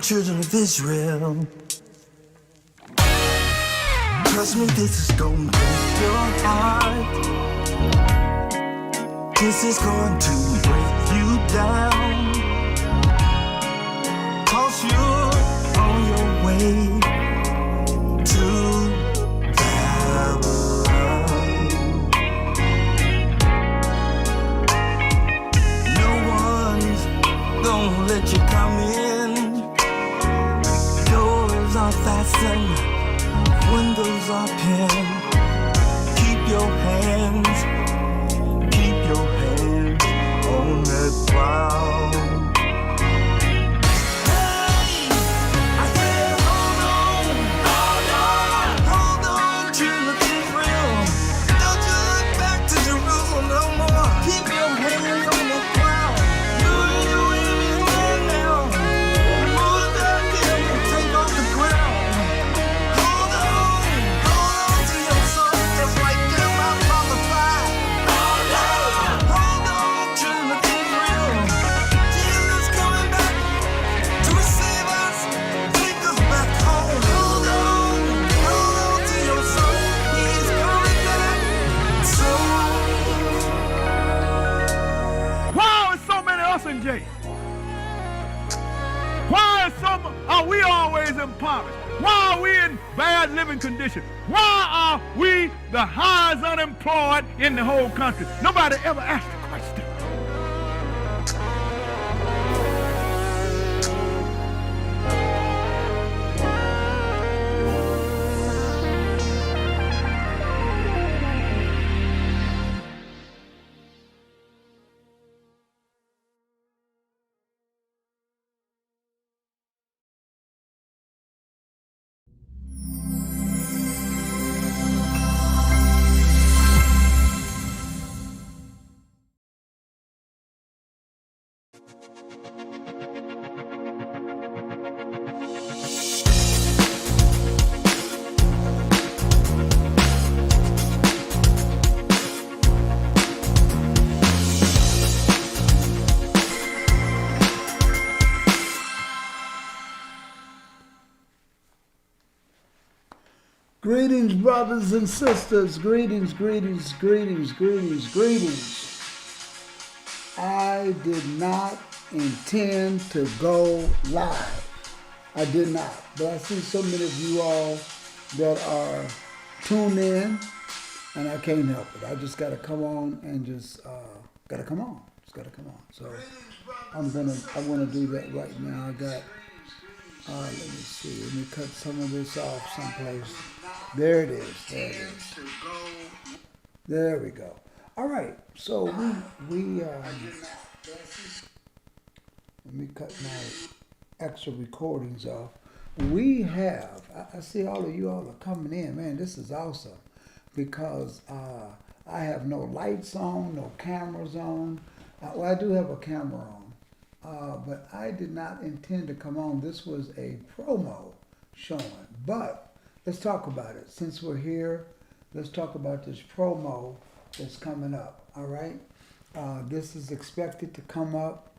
children of Israel. Trust me, this is gonna break your heart. This is going to break you down. Toss you on your way to Babylon. No one's gonna let you come in. Doors are fastened, windows are pinned. Keep your hands on that plow. Are we always impoverished? Why are we in bad living conditions? Why are we the highest unemployed in the whole country? Nobody ever asked the question. Greetings, brothers and sisters. Greetings, greetings, greetings, greetings, greetings. I did not intend to go live. I did not. But I see so many of you all that are tuned in, and I can't help it. I just got to come on and just got to come on. Just got to come on. So I'm gonna do that right now. I got. Let me see. Let me cut some of this off someplace. There it is. There it is. There we go. All right. So we let me cut my extra recordings off. We have. I see all of you all are coming in. Man, this is awesome because I have no lights on, no cameras on. Well, I do have a camera on. But I did not intend to come on. This was a promo showing. But let's talk about it. Since we're here, let's talk about this promo that's coming up. All right? This is expected to come up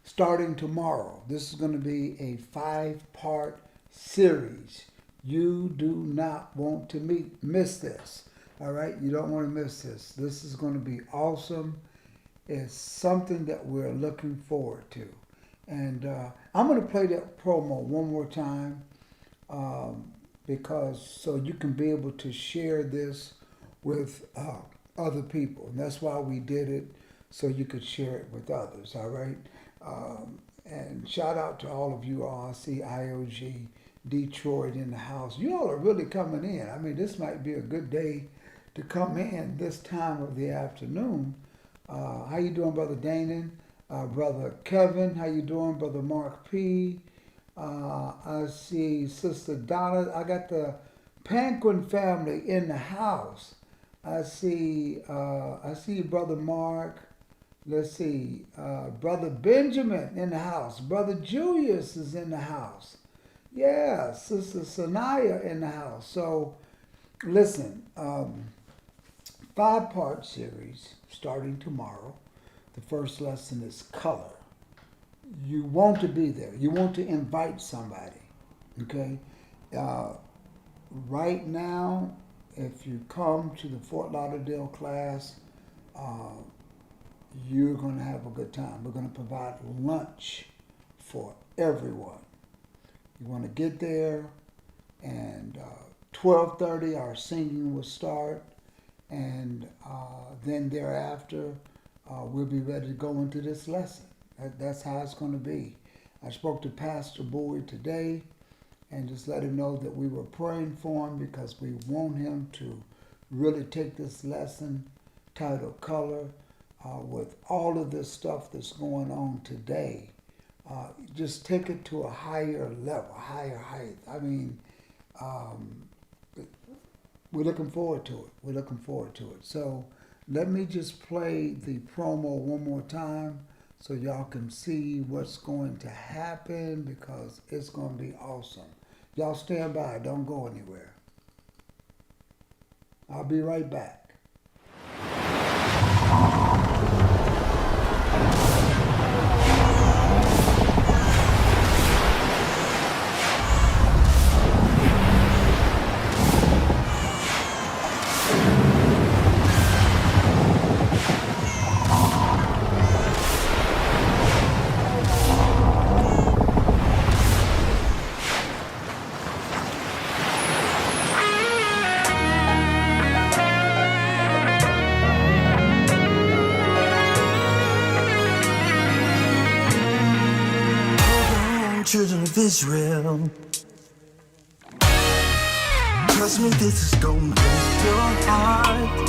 starting tomorrow. This is going to be a 5-part series. You do not want to miss this. All right? You don't want to miss this. This is going to be awesome. It's something that we're looking forward to. And I'm going to play that promo one more time because so you can be able to share this with other people. And that's why we did it, so you could share it with others, all right? And shout out to all of you all. I see IOG Detroit in the house. You all are really coming in. I mean, this might be a good day to come in this time of the afternoon. How you doing, Brother Danon? Brother Kevin, how you doing? Brother Mark P. I see Sister Donna. I got the Panquin family in the house. I see Brother Mark. Let's see, Brother Benjamin in the house. Brother Julius is in the house. Yeah, Sister Sanaya in the house. So, listen, 5-part series starting tomorrow. The first lesson is color. you want to be there. You want to invite somebody. Okay? Right now, if you come to the Fort Lauderdale class, uh, you're going to have a good time. We're going to provide lunch for everyone. You want to get there, and 12:30 our singing will start, and then thereafter we'll be ready to go into this lesson. That's how it's going to be. I spoke to Pastor Bowie today and just let him know that we were praying for him because we want him to really take this lesson titled Color with all of this stuff that's going on today. Just take it to a higher level, higher height. I mean, we're looking forward to it. We're looking forward to it. So let me just play the promo one more time so y'all can see what's going to happen because it's going to be awesome. Y'all stand by. Don't go anywhere. I'll be right back. Children of Israel, trust me, this is gonna break your heart.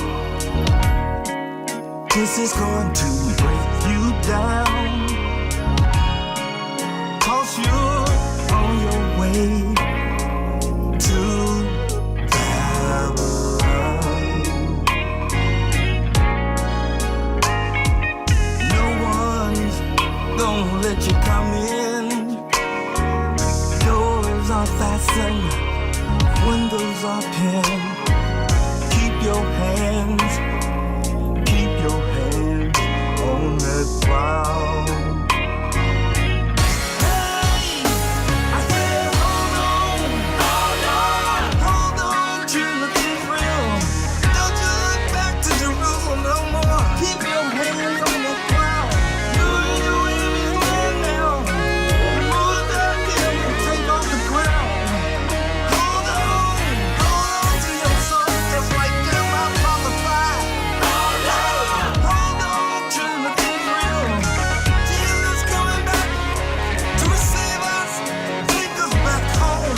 This is going to break you down. Cause you're on your way to Babylon. No one's gonna let you come in. Are fastened, windows are pinned. Keep your hands on that plow. Hey, I said hold on, children of Israel. Don't you look back to Jerusalem no more. Keep your hands on the plow. Move your enemies land now. Move that hill and take off the ground. Hold on to your soul, just like Jeremiah prophesied. Hold on, children of Israel. Jesus coming back to receive us, take us back home.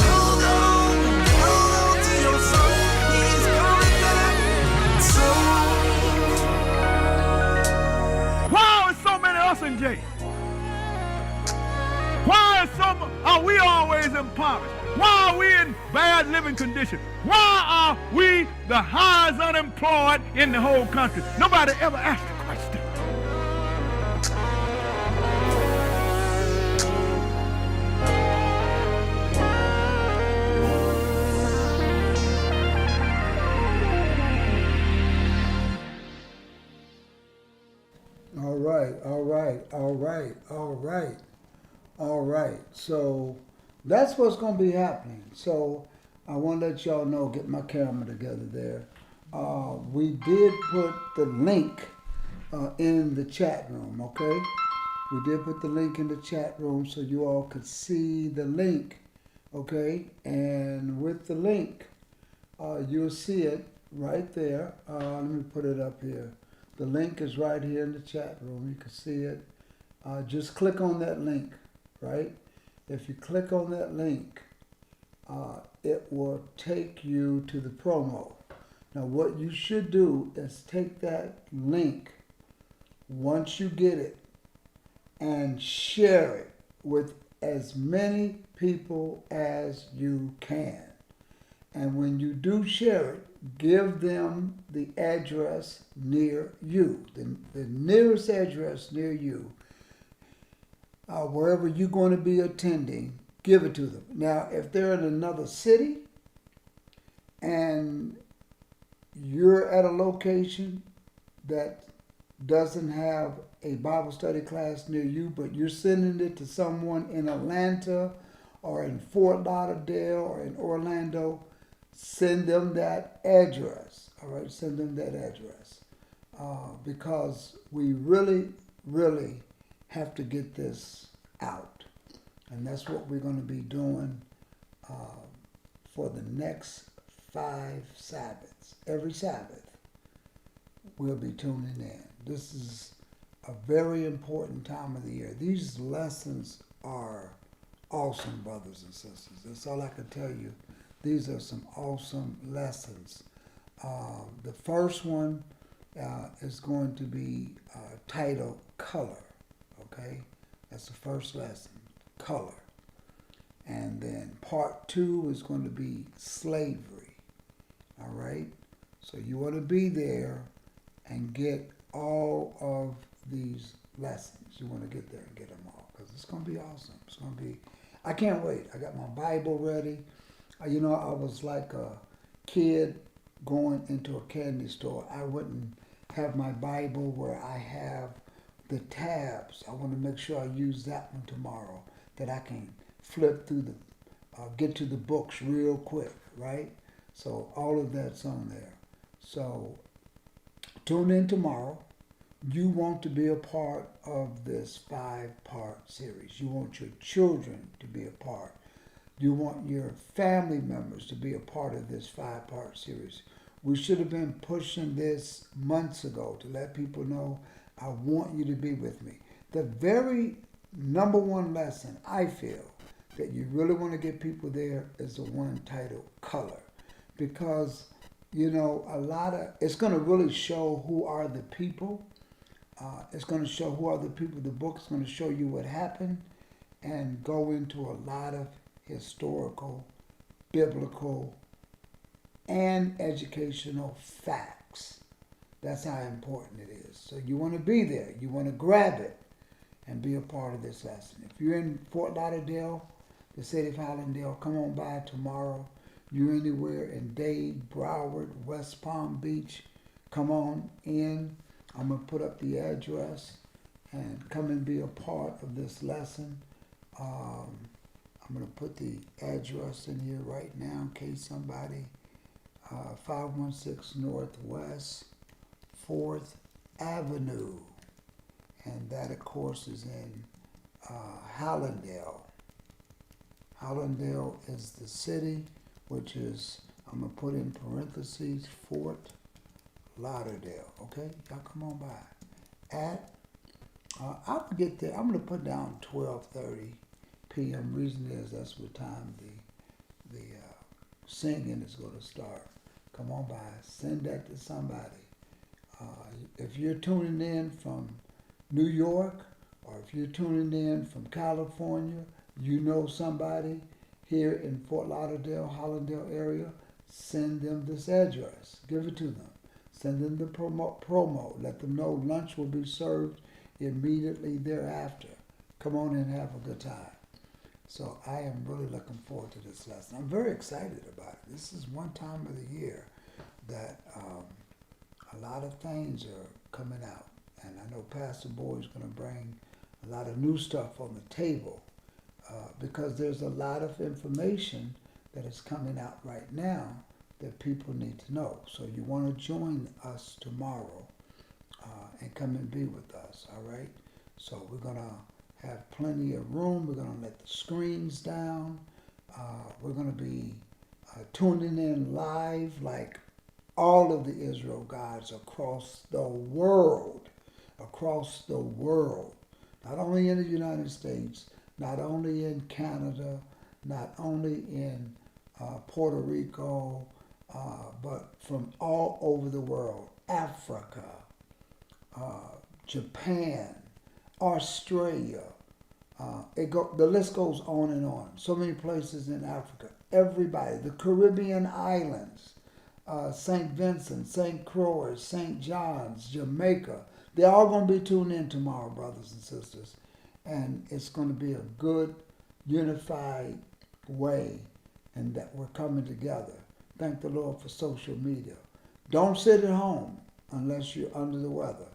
Hold on to your soul. He's coming back soon. Why is so many of us in jail? Why are we always impoverished? Why are we in bad living conditions? Why are we the highest unemployed in the whole country? Nobody ever asked the question. All right. So that's what's going to be happening. So I want to let y'all know, get my camera together there. We did put the link in the chat room, okay? We did put the link in the chat room so you all could see the link, okay? And with the link, you'll see it right there. Let me put it up here. The link is right here in the chat room. You can see it. Just click on that link, right? If you click on that link, it will take you to the promo. Now, what you should do is take that link once you get it and share it with as many people as you can. And when you do share it, give them the address near you, the nearest address near you. Wherever you're going to be attending, give it to them. Now, if they're in another city and you're at a location that doesn't have a Bible study class near you, but you're sending it to someone in Atlanta or in Fort Lauderdale or in Orlando, send them that address. All right, send them that address. Because we really, really have to get this out. And that's what we're going to be doing for the next 5 Sabbaths. Every Sabbath, we'll be tuning in. This is a very important time of the year. These lessons are awesome, brothers and sisters. That's all I can tell you. These are some awesome lessons. The first one is going to be titled Color. Okay? That's the first lesson, color. And then part 2 is going to be slavery. All right? So you want to be there and get all of these lessons. You want to get there and get them all because it's going to be awesome. It's going to be, I can't wait. I got my Bible ready. You know, I was like a kid going into a candy store. I wouldn't have my Bible where I have the tabs. I want to make sure I use that one tomorrow, that I can flip through get to the books real quick, right? So all of that's on there. So tune in tomorrow. You want to be a part of this 5-part series. You want your children to be a part. You want your family members to be a part of this 5-part series. We should have been pushing this months ago to let people know I want you to be with me. The very number one lesson I feel that you really want to get people there is the one titled Color. Because, you know, it's going to really show who are the people. It's going to show who are the people. The book's going to show you what happened and go into a lot of historical, biblical, and educational facts. That's how important it is. So you want to be there. You want to grab it and be a part of this lesson. If you're in Fort Lauderdale, the city of Hallandale, come on by tomorrow. You're anywhere in Dade, Broward, West Palm Beach, come on in. I'm going to put up the address and come and be a part of this lesson. I'm going to put the address in here right now in case somebody, 516 Northwest 4th Avenue. And that, of course, is in Hallandale. Hallandale is the city, which is, I'm going to put in parentheses, Fort Lauderdale. Okay? Y'all come on by. I'll get there. I'm going to put down 12:30 p.m. Reason is that's what time the singing is going to start. Come on by. Send that to somebody. If you're tuning in from New York or if you're tuning in from California, you know somebody here in Fort Lauderdale, Hallandale area, send them this address. Give it to them. Send them the promo. Let them know lunch will be served immediately thereafter. Come on and have a good time. So I am really looking forward to this lesson. I'm very excited about it. This is one time of the year that a lot of things are coming out. And I know Pastor Boyd is going to bring a lot of new stuff on the table because there's a lot of information that is coming out right now that people need to know. So you want to join us tomorrow and come and be with us, all right? So we're going to have plenty of room. We're going to let the screens down. We're going to be tuning in live like all of the Israel gods across the world. Across the world. Not only in the United States, not only in Canada, not only in Puerto Rico, but from all over the world. Africa, Japan, Australia. The list goes on and on. So many places in Africa. Everybody. The Caribbean islands. St. Vincent, St. Croix, St. John's, Jamaica. They're all going to be tuned in tomorrow, brothers and sisters. And it's going to be a good, unified way and that we're coming together. Thank the Lord for social media. Don't sit at home unless you're under the weather.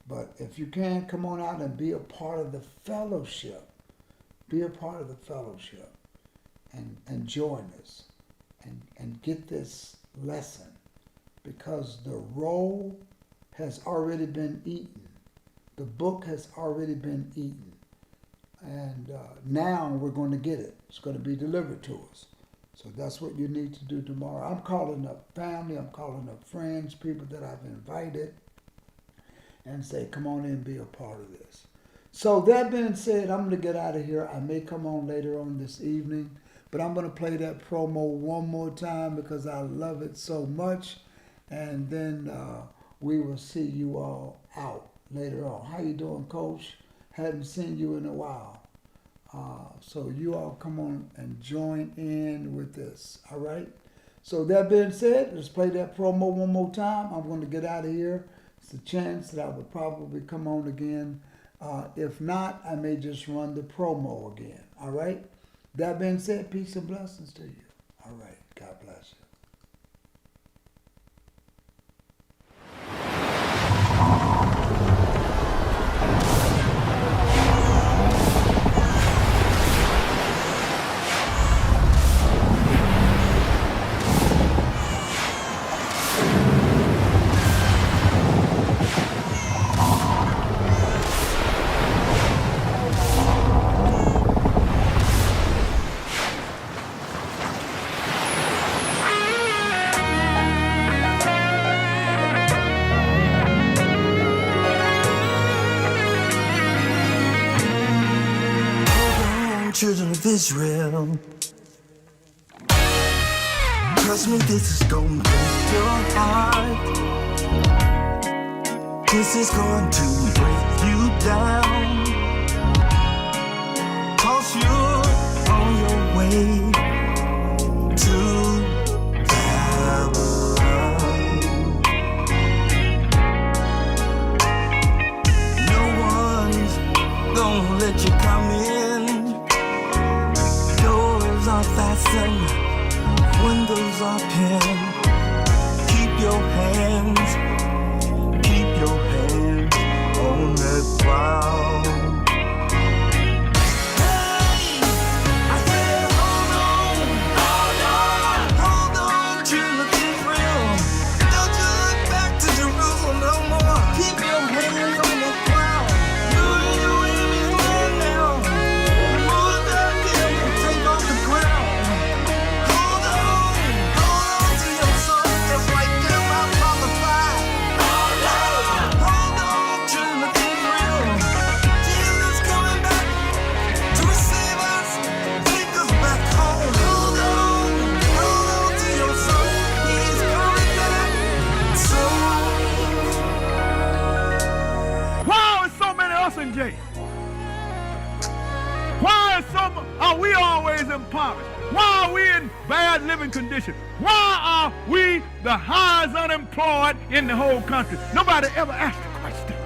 But if you can, come on out and be a part of the fellowship. Be a part of the fellowship and join us and get this lesson, because the roll has already been eaten. The book has already been eaten. And now we're going to get it. It's going to be delivered to us. So that's what you need to do tomorrow. I'm calling up family. I'm calling up friends, people that I've invited, and say, come on in and be a part of this. So that being said, I'm going to get out of here. I may come on later on this evening, but I'm going to play that promo one more time because I love it so much. And then we will see you all out later on. How you doing, Coach? Hadn't seen you in a while. So you all come on and join in with this, all right? So that being said, let's play that promo one more time. I'm going to get out of here. It's a chance that I would probably come on again. If not, I may just run the promo again, all right? That being said, peace and blessings to you. All right, God bless you. Children of Israel, trust me, this is gonna break your heart. This is going to break you down. Cause you're on your way to Babylon. No one's gonna let you come in. Doors are fastened, windows are pinned. Keep your hands on that plow. Hey, I said hold on, children of Israel. Don't you look back to Jerusalem no more. Keep your hands on the plow. Move your enemies land now. Move that hill and take off the ground. Hold on to your soul, just like Jeremiah prophesied. Hold on, children of Israel. Jesus coming back to receive us, take us back home. Hold on to your soul. He's coming back soon. Why are so many of us in jail? Why are we always impoverished? Why are we in bad living conditions? Why are we the highest unemployed in the whole country? Nobody ever asked the question.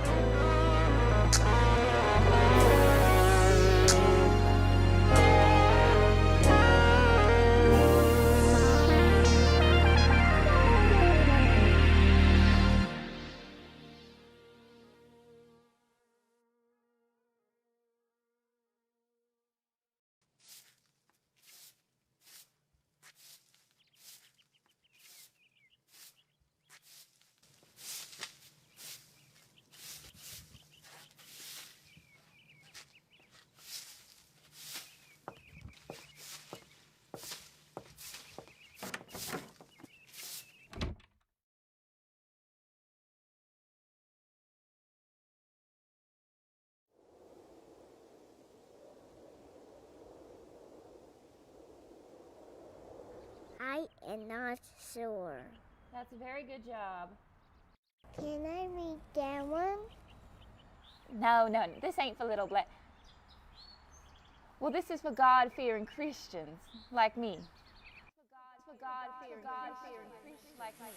I am not sure. That's a very good job. Can I read that one? No, this ain't for little black. Well, this is for God-fearing Christians like me. For God-fearing Christians like me.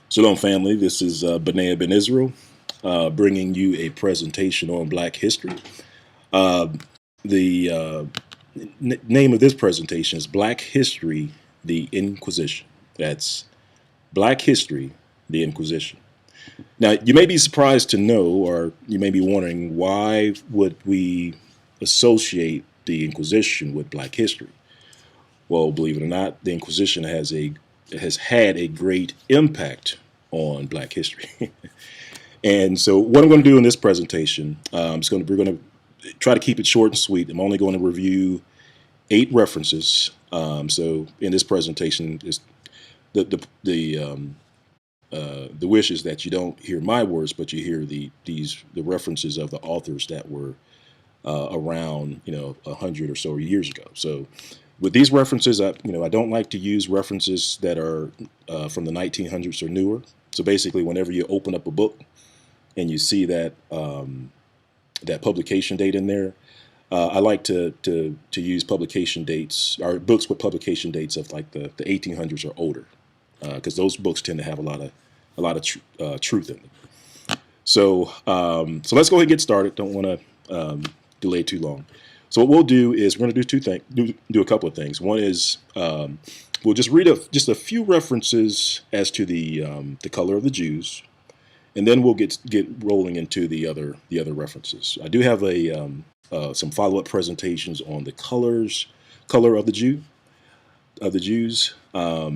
Shalom, family. This is Benaiah Ben Israel, bringing you a presentation on Black history. The name of this presentation is Black History, the Inquisition. That's Black History, the Inquisition. Now, you may be surprised to know, or you may be wondering, why would we associate the Inquisition with Black history? Well, believe it or not, the Inquisition has had a great impact on Black history. And so what I'm going to do in this presentation, we're going to try to keep it short and sweet. I'm only going to review 8 references. So in this presentation, is the wish is that you don't hear my words, but you hear the references of the authors that were around 100 or so years ago. So with these references, I don't like to use references that are from the 1900s or newer. So basically, whenever you open up a book and you see that that publication date in there, I like to use publication dates or books with publication dates of like the 1800s or older, because those books tend to have a lot of truth in them. So let's go ahead and get started. Don't want to delay too long. So what we'll do is we're going to do a couple of things. One is we'll just read just a few references as to the color of the Jews, and then we'll get rolling into the other references. I do have some follow-up presentations on the color of the Jews. I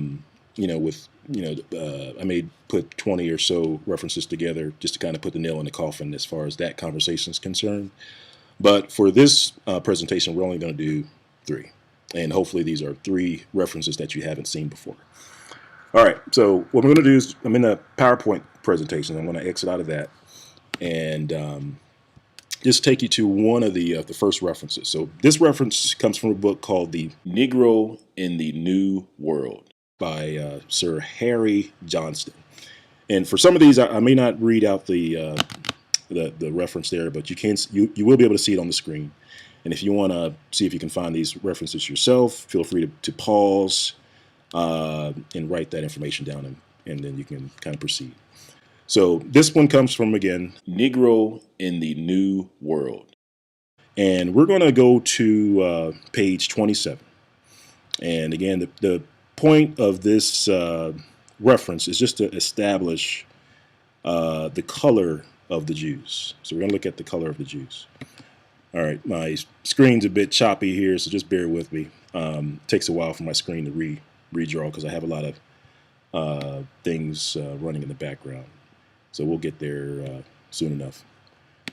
may put 20 or so references together just to kind of put the nail in the coffin as far as that conversation is concerned. But for this presentation, we're only going to do 3. And hopefully these are 3 references that you haven't seen before. All right, so what I'm going to do is I'm in a PowerPoint presentation. I'm going to exit out of that and just take you to one of the first references. So this reference comes from a book called The Negro in the New World by Sir Harry Johnston. And for some of these, I may not read out the reference there, but you will be able to see it on the screen. And if you want to see if you can find these references yourself, feel free to pause and write that information down, and then you can kind of proceed. So this one comes from, again, Negro in the New World. And we're going to go to page 27. And again, the point of this reference is just to establish the color of the Jews. So we're going to look at the color of the Jews. All right, my screen's a bit choppy here, so just bear with me. It takes a while for my screen to redraw because I have a lot of things running in the background. So we'll get there soon enough.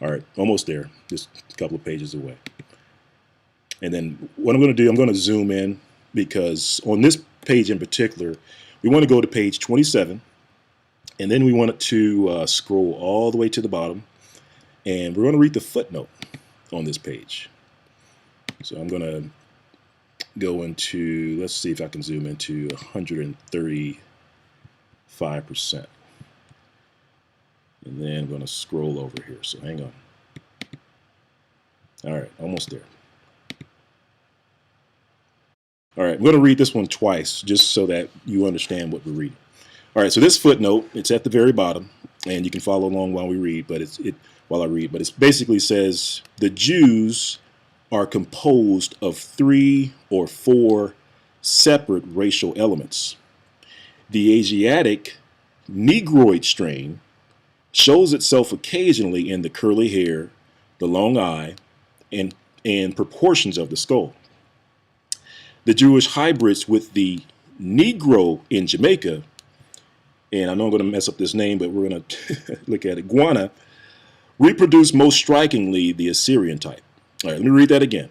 All right, almost there, just a couple of pages away. And then what I'm going to do, I'm going to zoom in because on this page in particular, we want to go to page 27. And then we want it to scroll all the way to the bottom. And we're going to read the footnote on this page. So I'm going to go into, let's see if I can zoom into 135%. And then I'm going to scroll over here. So hang on. All right, almost there. All right, I'm going to read this one twice just so that you understand what we're reading. All right, so this footnote, it's at the very bottom, and you can follow along while we read, but it basically says the Jews are composed of 3 or 4 separate racial elements. The Asiatic Negroid strain shows itself occasionally in the curly hair, the long eye, and proportions of the skull. The Jewish hybrids with the Negro in Jamaica, and I know I'm going to mess up this name, but we're going to look at it, Guana, reproduce most strikingly the Assyrian type. All right, let me read that again.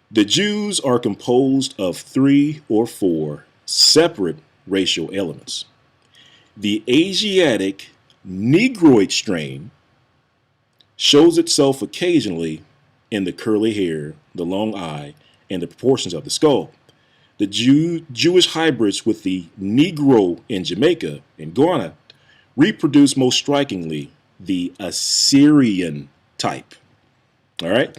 The Jews are composed of 3 or 4 separate racial elements. The Asiatic Negroid strain shows itself occasionally in the curly hair, the long eye, and the proportions of the skull. The Jewish hybrids with the Negro in Jamaica and Ghana reproduce most strikingly the Assyrian type. All right.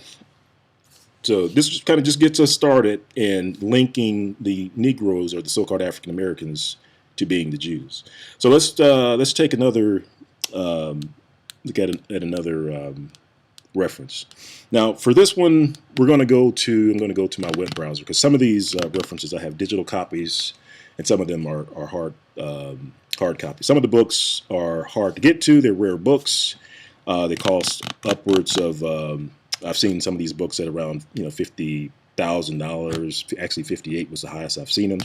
So this kind of just gets us started in linking the Negroes, or the so-called African Americans, to being the Jews. So let's take another look at another reference. Now, for this one, I'm going to go to my web browser, because some of these references I have digital copies, and some of them are hard copies. Some of the books are hard to get to. They're rare books. They cost upwards of. I've seen some of these books at around $50,000. Actually, 58 was the highest I've seen them,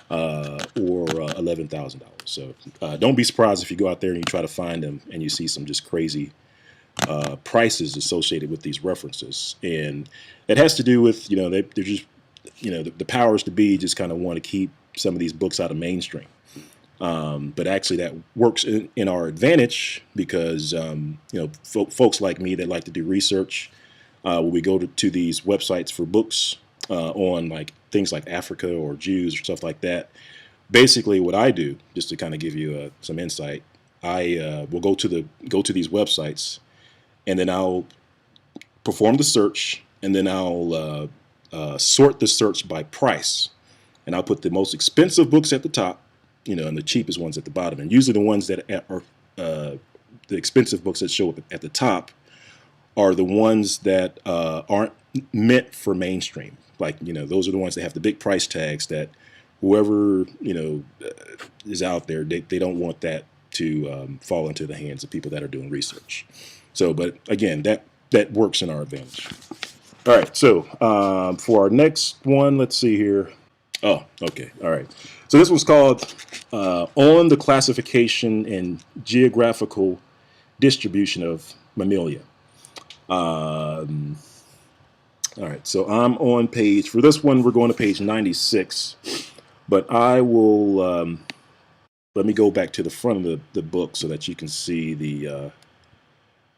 or $11,000. So don't be surprised if you go out there and you try to find them and you see some just crazy prices associated with these references. And it has to do with, they're just, the powers to be just kind of want to keep some of these books out of mainstream. But actually that works in our advantage, because, folks like me that like to do research, when we go to these websites for books on like things like Africa or Jews or stuff like that, basically what I do, just to kind of give you some insight, I will go to these websites, and then I'll perform the search, and then I'll sort the search by price, and I'll put the most expensive books at the top, and the cheapest ones at the bottom. And usually the ones that are the expensive books that show up at the top are the ones that aren't meant for mainstream. Like, those are the ones that have the big price tags that whoever, is out there, they don't want that to fall into the hands of people that are doing research. So, but again, that works in our advantage. All right, so for our next one, let's see here. Oh, okay, all right. So this one's called On the Classification and Geographical Distribution of Mammalia. All right, so I'm on for this one, we're going to page 96, but I will, let me go back to the front of the book so that you can see the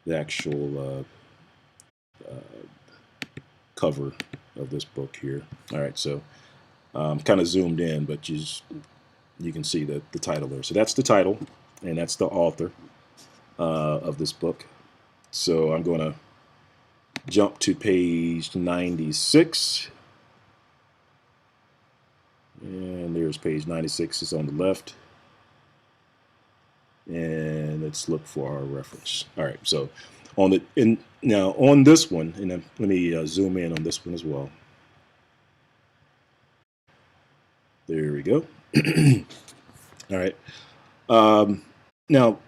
actual cover of this book here. All right, so kind of zoomed in, but you can see the title there. So that's the title, and that's the author of this book. So I'm going to jump to page 96, and there's page 96. It's on the left, and let's look for our reference. All right, so now on this one, and then let me zoom in on this one as well. There we go. All right. Now,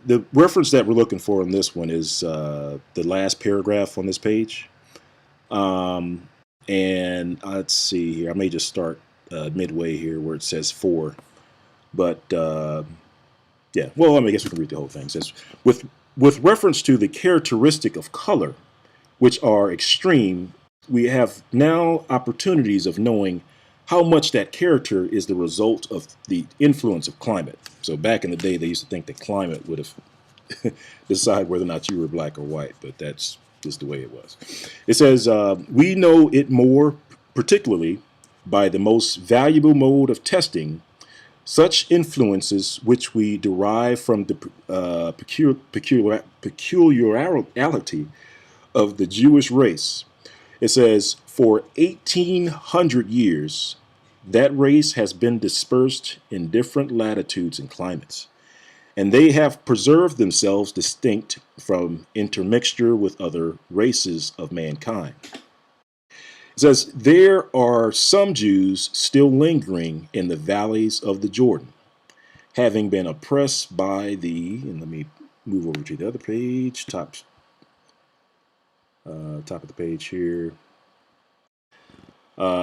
the reference that we're looking for on this one is the last paragraph on this page. And let's see here. I may just start midway here where it says for. But, yeah, well, I guess we can read the whole thing. It says, with reference to the characteristic of color, which are extreme, we have now opportunities of knowing how much that character is the result of the influence of climate. So back in the day, they used to think that climate would have decide whether or not you were black or white, but that's just the way it was. It says, we know it more particularly by the most valuable mode of testing such influences which we derive from the peculiarity of the Jewish race. It says, for 1,800 years, that race has been dispersed in different latitudes and climates, and they have preserved themselves distinct from intermixture with other races of mankind. It says, there are some Jews still lingering in the valleys of the Jordan, having been oppressed by and let me move over to the other page, top of the page here.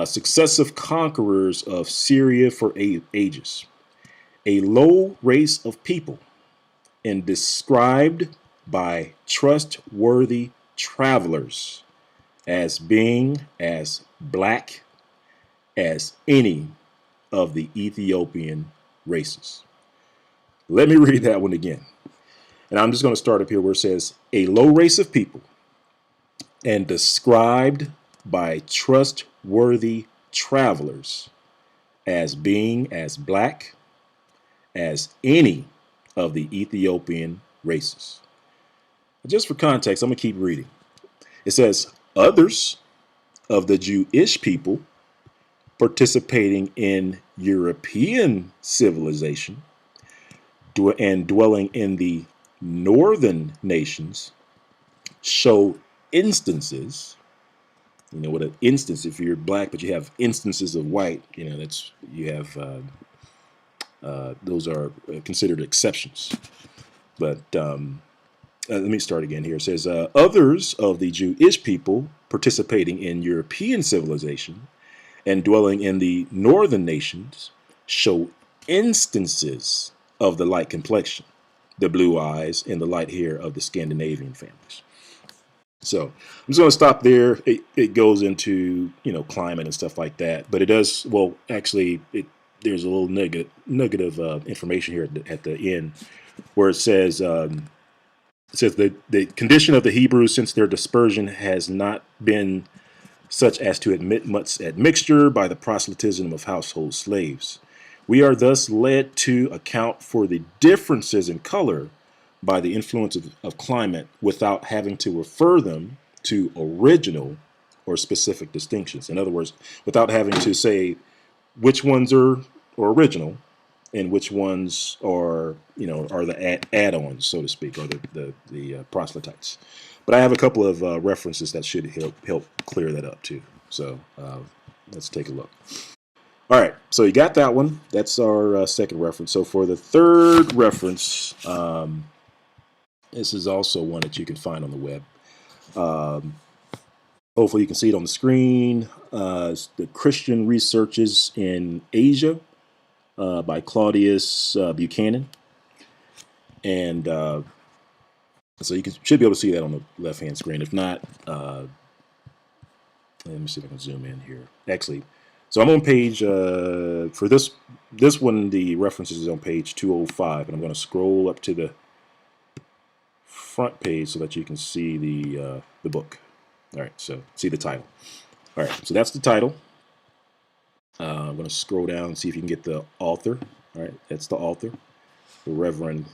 Successive conquerors of Syria for ages, a low race of people, and described by trustworthy travelers as being as black as any of the Ethiopian races. Let me read that one again. And I'm just going to start up here where it says, a low race of people, and described by trustworthy travelers as being as black as any of the Ethiopian races. Just for context, I'm going to keep reading. It says, others of the Jewish people participating in European civilization and dwelling in the northern nations show instances. You know what an instance, if you're black but you have instances of white, you know, that's, you have, those are considered exceptions. But let me start again here. It says, others of the Jewish people participating in European civilization and dwelling in the northern nations show instances of the light complexion, the blue eyes, and the light hair of the Scandinavian families. So I'm just going to stop there. It goes into, you know, climate and stuff like that, but it does, well, actually, there's a little nugget of information here at the end where it says the condition of the Hebrews since their dispersion has not been such as to admit much admixture by the proselytism of household slaves. We are thus led to account for the differences in color by the influence of climate without having to refer them to original or specific distinctions. In other words, without having to say which ones are original and which ones are, you know, are the add-ons, so to speak, or the proselytes. But I have a couple of references that should help clear that up too. So let's take a look. All right, so you got that one. That's our second reference. So for the third reference, this is also one that you can find on the web. Hopefully you can see it on the screen. It's the Christian Researches in Asia by Claudius Buchanan. And so you should be able to see that on the left-hand screen. If not, let me see if I can zoom in here. Actually, so I'm on page, for this one, the references is on page 205, and I'm going to scroll up to the front page so that you can see the book. All right, so see the title. All right, so that's the title. I'm going to scroll down and see if you can get the author. All right, that's the author, the Reverend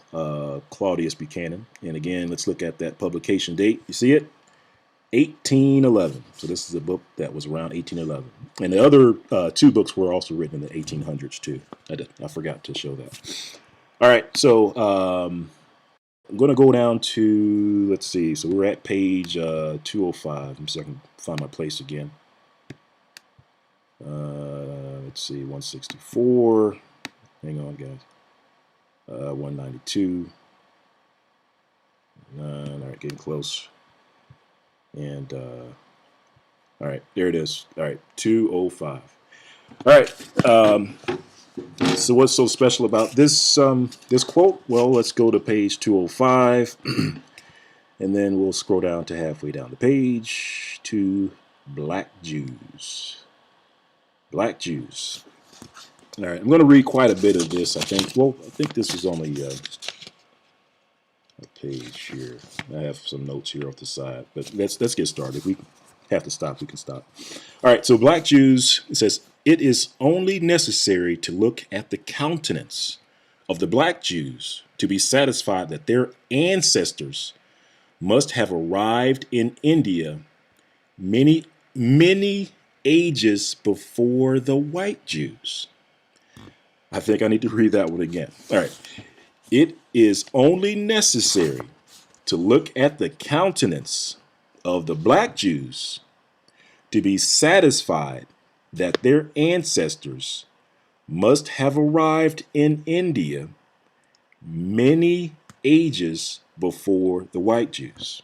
Claudius Buchanan. And again, let's look at that publication date. You see it? 1811. So this is a book that was around 1811. And the other two books were also written in the 1800s too. I forgot to show that. All right, so I'm going to go down to, let's see, so we're at page 205. Let me see if I can find my place again. Let's see, 164. Hang on, guys. 192. All right, getting close. And all right, there it is. All right, 205. All right. So what's so special about this this quote? Well, let's go to page 205, and then we'll scroll down to halfway down the page to Black Jews. Black Jews. All right, I'm going to read quite a bit of this. I think this is on the page here. I have some notes here off the side, but let's get started. If we have to stop, we can stop. All right, so Black Jews, it says, it is only necessary to look at the countenance of the black Jews to be satisfied that their ancestors must have arrived in India many, many ages before the white Jews. I think I need to read that one again. All right. It is only necessary to look at the countenance of the black Jews to be satisfied that their ancestors must have arrived in India many ages before the white Jews.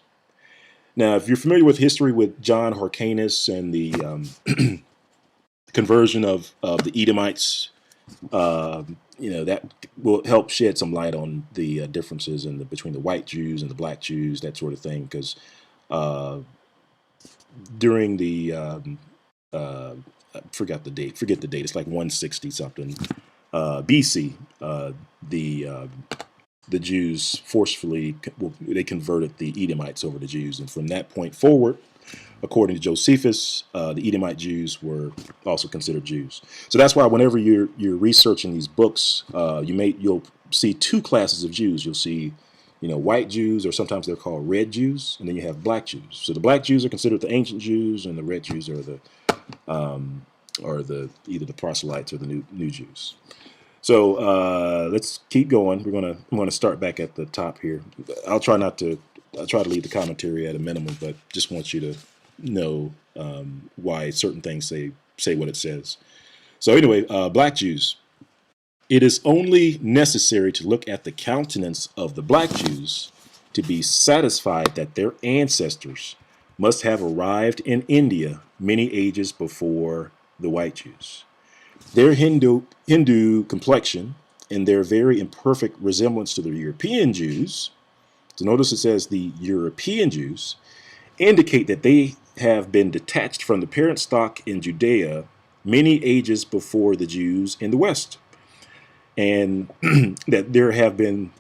Now, if you're familiar with history with John Hyrcanus and the conversion of the Edomites, that will help shed some light on the differences between the white Jews and the black Jews, that sort of thing. Because during the forget the date. It's like 160 something BC. The Jews forcefully they converted the Edomites over to Jews, and from that point forward, according to Josephus, the Edomite Jews were also considered Jews. So that's why whenever you're researching these books, you'll see two classes of Jews. You'll see, white Jews, or sometimes they're called red Jews, and then you have black Jews. So the black Jews are considered the ancient Jews, and the red Jews are or either the proselytes or the new Jews. So let's keep going. I'm gonna start back at the top here. I'll try to leave the commentary at a minimum, but just want you to know why certain things say what it says. So anyway, black Jews. It is only necessary to look at the countenance of the black Jews to be satisfied that their ancestors must have arrived in India many ages before the white Jews. Their Hindu complexion and their very imperfect resemblance to the European Jews, so notice it says the European Jews, indicate that they have been detached from the parent stock in Judea many ages before the Jews in the West, and that there have been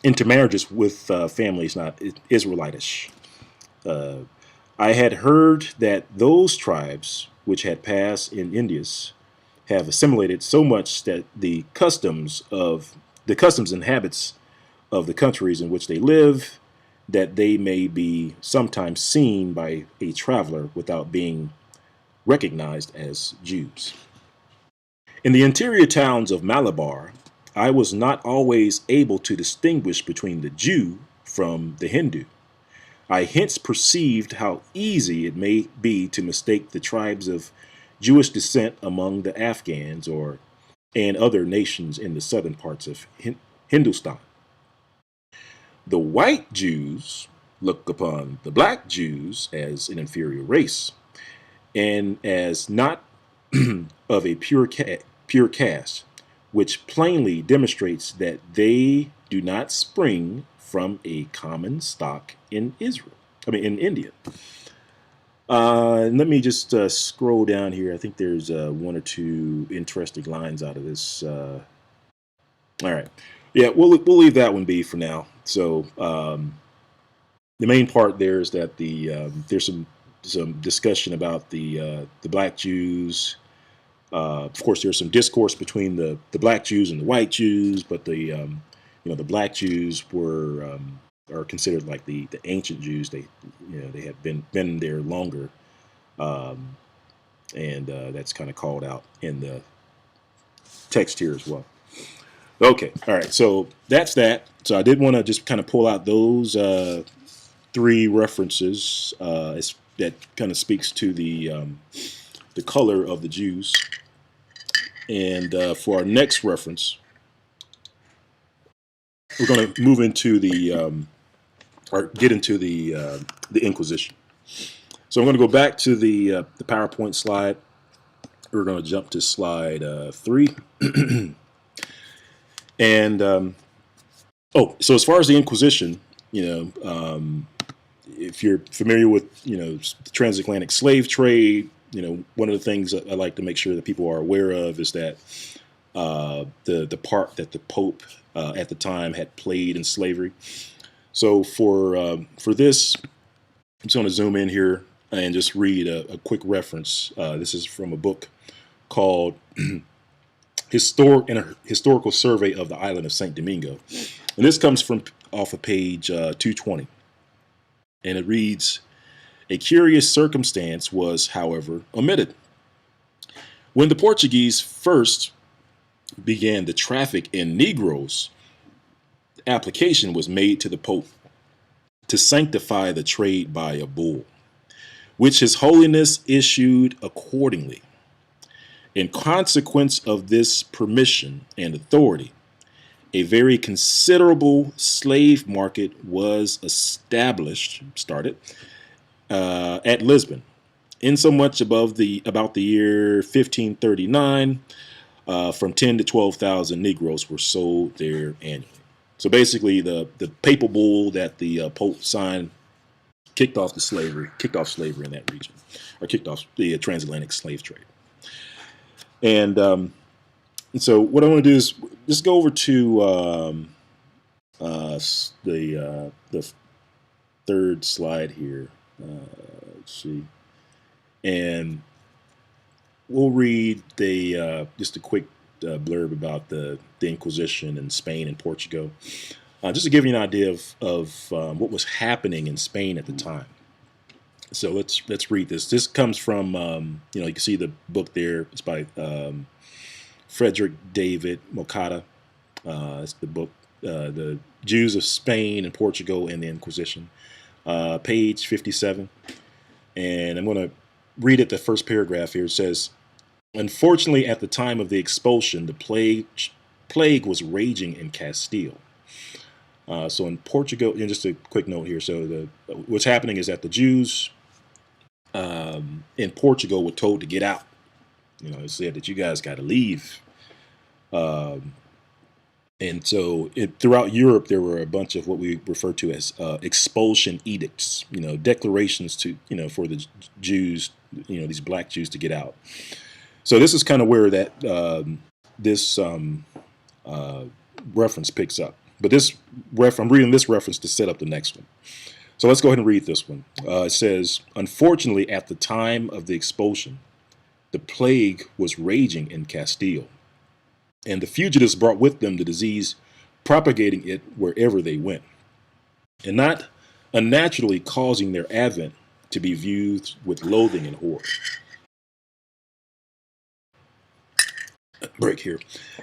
intermarriages with families not Israelitish. I had heard that those tribes which had passed in Indias have assimilated so much that the customs and habits of the countries in which they live, that they may be sometimes seen by a traveler without being recognized as Jews. In the interior towns of Malabar, I was not always able to distinguish between the Jew from the Hindu. I hence perceived how easy it may be to mistake the tribes of Jewish descent among the Afghans and other nations in the southern parts of Hindustan. The white Jews look upon the black Jews as an inferior race and as not of a pure caste, which plainly demonstrates that they do not spring from a common stock in in India. Let me just scroll down here. I think there's one or two interesting lines out of this. All right. Yeah, we'll leave that one be for now. So the main part there is that there's some discussion about the black Jews. Of course, there's some discourse between the black Jews and the white Jews, but the black Jews are considered like the ancient Jews. They had been there longer, and that's kind of called out in the text here as well. Okay, all right. So that's that. So I did want to just kind of pull out those three references that kind of speaks to the color of the Jews. And for our next reference, we're going to move into get into the Inquisition. So I'm going to go back to the PowerPoint slide. We're going to jump to slide 3. And so as far as the Inquisition, if you're familiar with the transatlantic slave trade, one of the things that I like to make sure that people are aware of is that the part that the Pope at the time had played in slavery. So for this, I'm just going to zoom in here and just read a quick reference. This is from a book called Historical Survey of the Island of St. Domingo. And this comes from off of page 220. And it reads, "A curious circumstance was, however, omitted. When the Portuguese first began the traffic in Negroes, application was made to the Pope to sanctify the trade by a bull, which His Holiness issued accordingly. In consequence of this permission and authority, a very considerable slave market was started at Lisbon, insomuch about the year 1539, from 10 to 12,000 Negroes were sold there annually." So basically, the papal bull that the Pope signed kicked off slavery in that region, or kicked off the transatlantic slave trade. And so what I want to do is just go over to the third slide here. Let's see, and we'll read just a quick blurb about the Inquisition in Spain and Portugal, just to give you an idea of what was happening in Spain at the time. So let's read this. This comes from you can see the book there. It's by Frederick David Mokata. It's the book, The Jews of Spain and Portugal and the Inquisition, page 57. And I'm going to read it, the first paragraph here. It says, unfortunately, at the time of the expulsion, the plague was raging in Castile. So in Portugal, and just a quick note here. So what's happening is that the Jews in Portugal were told to get out. It said that you guys got to leave. And so throughout Europe, there were a bunch of what we refer to as expulsion edicts, declarations to, for the Jews, these black Jews to get out. So this is kind of where that this reference picks up. But I'm reading this reference to set up the next one. So let's go ahead and read this one. It says, unfortunately, at the time of the expulsion, the plague was raging in Castile, and the fugitives brought with them the disease, propagating it wherever they went, and not unnaturally causing their advent to be viewed with loathing and horror. Break here.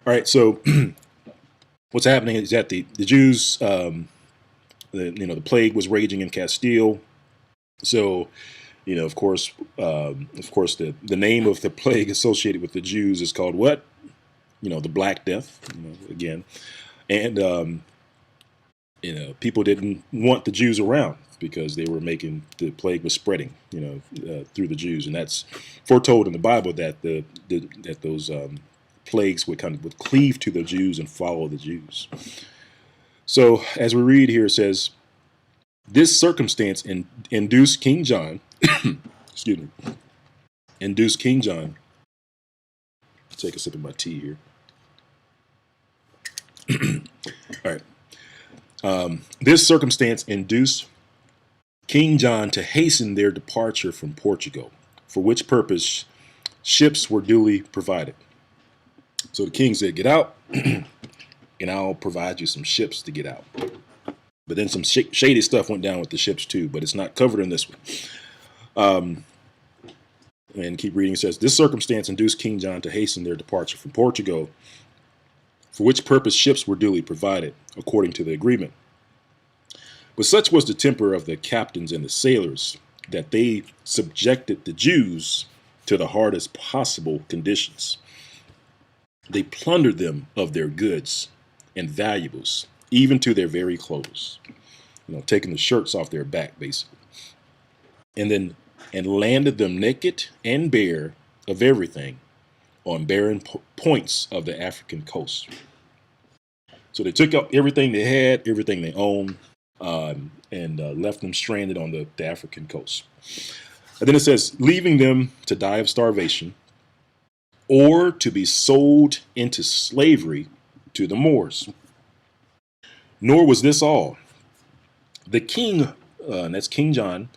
All right, so what's happening is that the Jews, the plague was raging in Castile. So, of course, the name of the plague associated with the Jews is called what? The Black Death, again. And, people didn't want the Jews around because they were making, the plague was spreading, through the Jews. And that's foretold in the Bible that that those plagues would cleave to the Jews and follow the Jews. So as we read here, it says, this circumstance induced King John, excuse me, induced King John, take a sip of my tea here. All right. This circumstance induced King John to hasten their departure from Portugal, for which purpose ships were duly provided. So the king said, get out, and I'll provide you some ships to get out. But then some shady stuff went down with the ships too, but it's not covered in this one. And keep reading. It says, this circumstance induced King John to hasten their departure from Portugal, for which purpose ships were duly provided, according to the agreement. But such was the temper of the captains and the sailors that they subjected the Jews to the hardest possible conditions. They plundered them of their goods and valuables, even to their very clothes, taking the shirts off their back, basically. And landed them naked and bare of everything on barren points of the African coast. So they took up everything they had, everything they owned, and left them stranded on the African coast. And then it says, leaving them to die of starvation or to be sold into slavery to the Moors. Nor was this all. The king, and that's King John,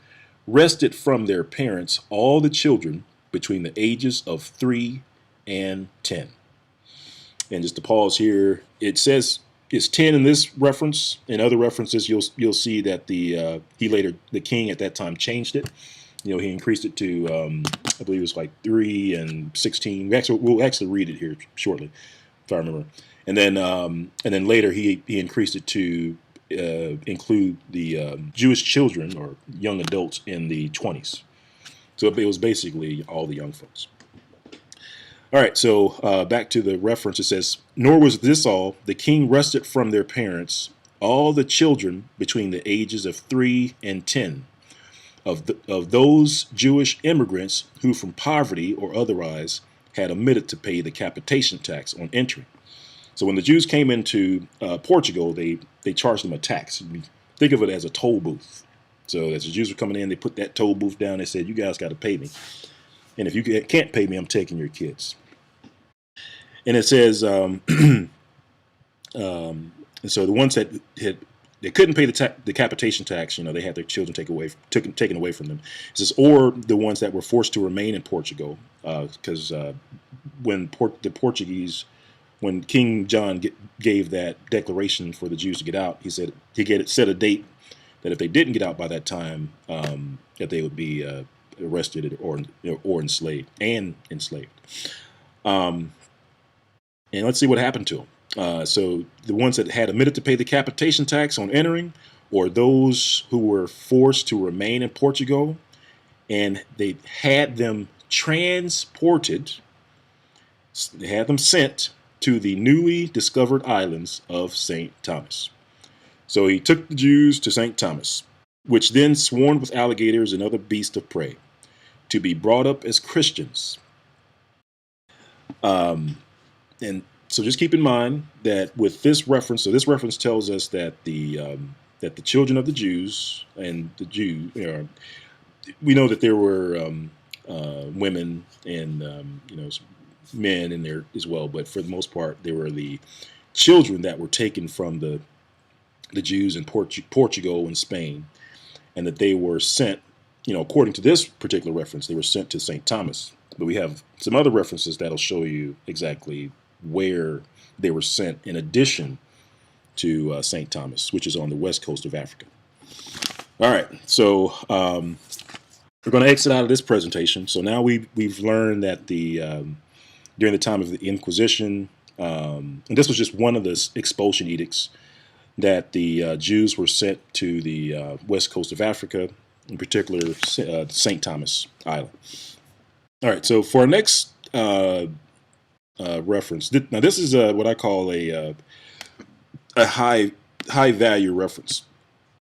wrested from their parents all the children between the ages of 3 and 10. And just to pause here, it says it's 10 in this reference. In other references, you'll see that the king at that time changed it. He increased it to I believe it was like 3 and 16. We'll actually read it here shortly, if I remember. And then later he increased it to include the Jewish children or young adults in the 20s. So it was basically all the young folks. All right, so back to the reference. It says, nor was this all. The king wrested from their parents all the children between the ages of 3 and 10 of those Jewish immigrants who from poverty or otherwise had omitted to pay the capitation tax on entry. So when the Jews came into Portugal, they charged them a tax. Think of it as a toll booth. So as the Jews were coming in, they put that toll booth down. They said, you guys got to pay me. And if you can't pay me, I'm taking your kids. And it says, and so the ones that they couldn't pay the capitation tax, they had their children taken away from them. It says, or the ones that were forced to remain in Portugal, because when King John gave that declaration for the Jews to get out, he said set a date that if they didn't get out by that time, that they would be arrested or enslaved and enslaved. And let's see what happened to them. So the ones that had omitted to pay the capitation tax on entering, or those who were forced to remain in Portugal, and they had them transported, they had them sent to the newly discovered islands of St. Thomas. So he took the Jews to St. Thomas, which then swarmed with alligators and other beasts of prey, to be brought up as Christians. And so just keep in mind that with this reference, so this reference tells us that the children of the Jews and the Jews, we know that there were women and men in there as well, but for the most part, there were the children that were taken from the Jews in Portugal and Spain, and that they were sent, according to this particular reference, they were sent to St. Thomas. But we have some other references that'll show you exactly where they were sent in addition to St. Thomas, which is on the west coast of Africa. All right, so we're going to exit out of this presentation. So now we've learned that during the time of the Inquisition, and this was just one of the expulsion edicts, that the Jews were sent to the west coast of Africa, in particular St. Thomas Island. All right, so for our next reference, now this is what I call a high value reference,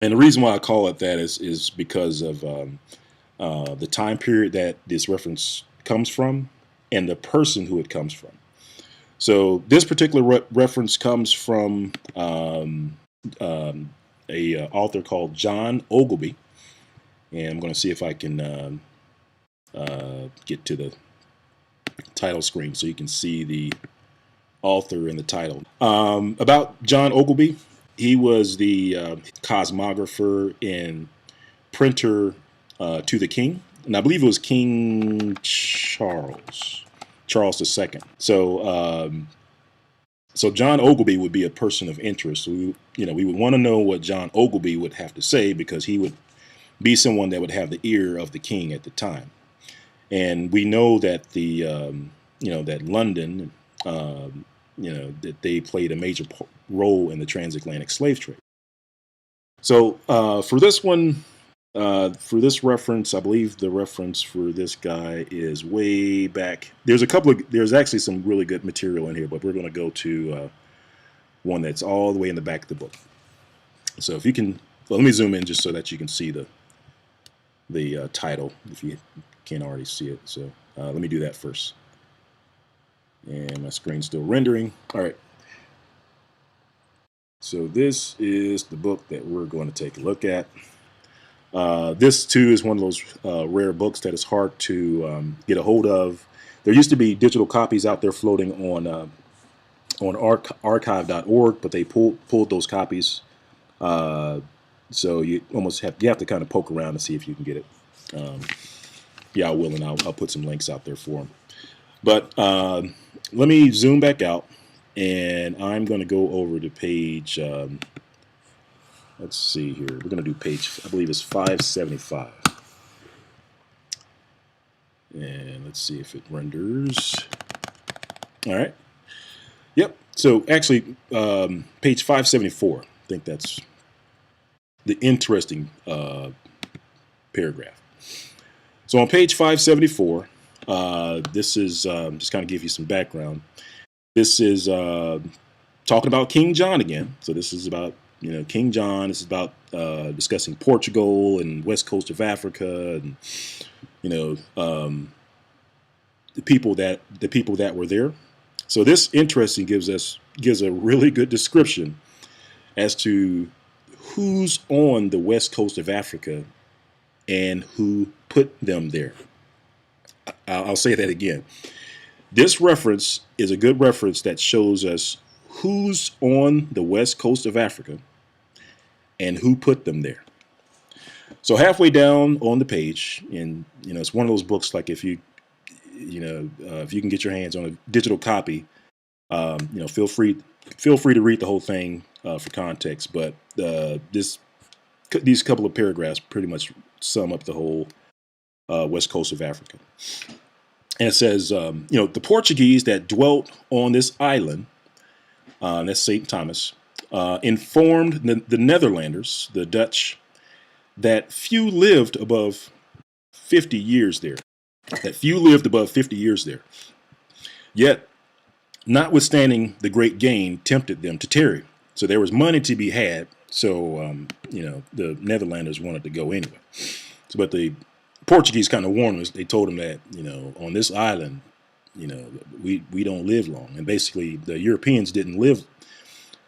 and the reason why I call it that is because of the time period that this reference comes from and the person who it comes from. So this particular reference comes from a author called John Ogilvie, and I'm going to see if I can get to the title screen so you can see the author and the title. About John Ogilvie, he was the cosmographer and printer to the king, and I believe it was King Charles II. So John Ogilvie would be a person of interest. So we would want to know what John Ogilvie would have to say, because he would be someone that would have the ear of the king at the time. And we know that that London, that they played a major role in the transatlantic slave trade. So for this one, for this reference, I believe the reference for this guy is way back. There's actually some really good material in here, but we're going to go to one that's all the way in the back of the book. So if you can, let me zoom in just so that you can see the title, if you can't already see it. So let me do that first. And my screen's still rendering. All right. So this is the book that we're going to take a look at. This too is one of those rare books that is hard to get a hold of. There used to be digital copies out there floating on archive.org, but they pulled those copies. So you have to kind of poke around to see if you can get it. Yeah, I will, and I'll put some links out there for them. But let me zoom back out, and I'm going to go over to page. Let's see here. We're going to do page, I believe it's 575. And let's see if it renders. All right. Yep. So actually, page 574. I think that's the interesting paragraph. So on page 574, this is just kind of give you some background. This is talking about King John again. So this is about King John. This is about discussing Portugal and west coast of Africa, and the people that were there. So this interesting gives a really good description as to who's on the west coast of Africa and who put them there. I'll say that again. This reference is a good reference that shows us who's on the west coast of Africa and who put them there. So halfway down on the page, and it's one of those books, like if you can get your hands on a digital copy, feel free to read the whole thing for context. But this these couple of paragraphs pretty much sum up the whole west coast of Africa. And it says, the Portuguese that dwelt on this island, that's St. Thomas, informed the Netherlanders, the Dutch, that few lived above 50 years there. Yet, notwithstanding the great gain tempted them to tarry. So there was money to be had. So, the Netherlanders wanted to go anyway. So, but the Portuguese kind of warned us. They told them that, on this island, we don't live long. And basically, the Europeans didn't live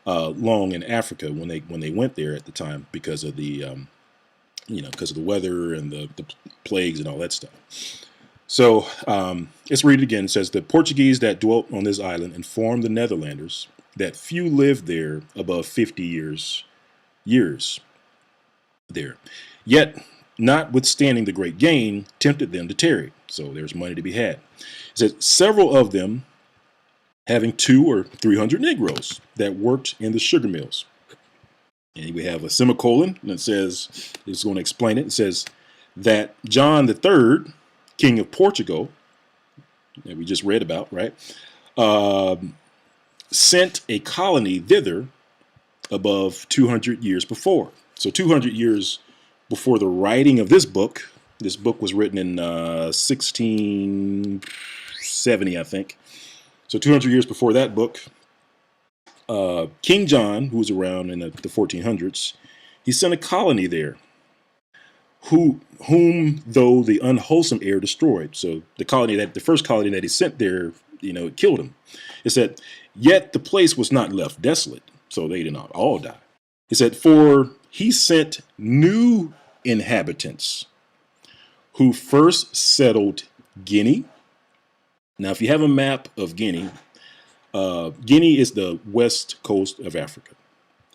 long in Africa when they went there at the time because of the because of the weather and the plagues and all that stuff. So let's read it again. It says, the Portuguese that dwelt on this island informed the Netherlanders that few lived there above 50 years there. Yet, notwithstanding the great gain, tempted them to tarry. So there's money to be had. It says, several of them having 200 or 300 Negroes that worked in the sugar mills. And we have a semicolon, and it says, it's going to explain it. It says that John III, King of Portugal, that we just read about, right, sent a colony thither above 200 years before. So 200 years before the writing of this book was written in 1670, I think. So 200 years before that book, King John, who was around in the 1400s, he sent a colony there, whom though the unwholesome air destroyed. So the first colony that he sent there, it killed him. It said, yet the place was not left desolate, so they did not all die. He said, for he sent new inhabitants who first settled Guinea. Now, if you have a map of Guinea, Guinea is the west coast of Africa.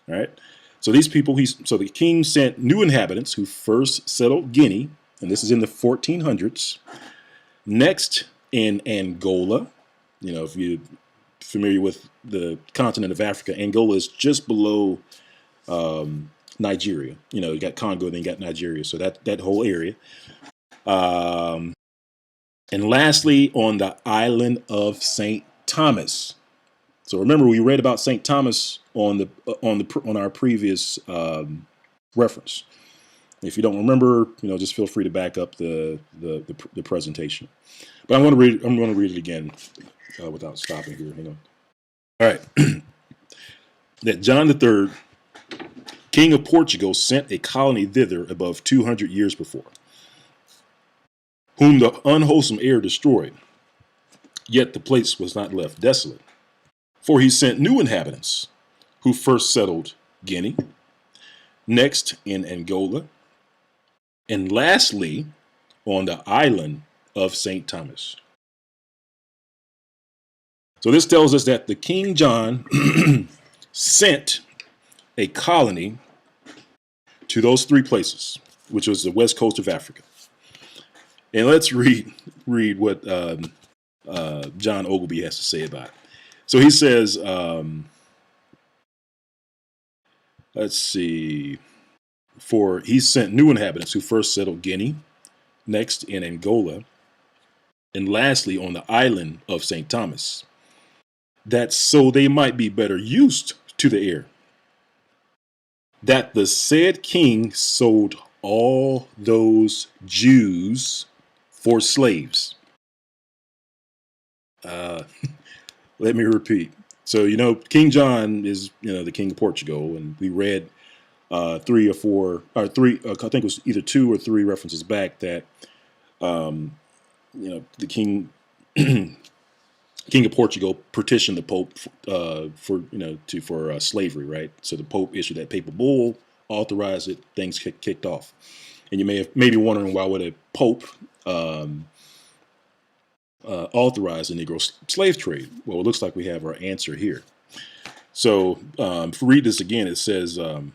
All right. So these people, so the king sent new inhabitants who first settled Guinea, and this is in the 1400s. Next, in Angola, if you're familiar with the continent of Africa, Angola is just below Nigeria. You got Congo, then you got Nigeria. So that whole area. And lastly, on the island of St. Thomas. So remember, we read about St. Thomas on our previous reference. If you don't remember, just feel free to back up the presentation. But I'm going to read it again without stopping here. Hang on. All right. That John III, King of Portugal, sent a colony thither above 200 years before, whom the unwholesome air destroyed. Yet the place was not left desolate. For he sent new inhabitants, who first settled Guinea, next in Angola, and lastly on the island of St. Thomas. So this tells us that the King John sent a colony to those three places, which was the west coast of Africa. And let's read what John Ogilby has to say about it. So he says, let's see, for he sent new inhabitants who first settled Guinea, next in Angola, and lastly on the island of St. Thomas, that so they might be better used to the air, that the said king sold all those Jews for slaves. Let me repeat. So, King John is, the king of Portugal, and we read I think it was either 2 or 3 references back that, the king of Portugal petitioned the Pope for slavery, right? So the Pope issued that papal bull, authorized it, things kicked off. And you may be wondering, why would a Pope authorize the Negro slave trade? Well, it looks like we have our answer here. So if we read this again, it says, I'm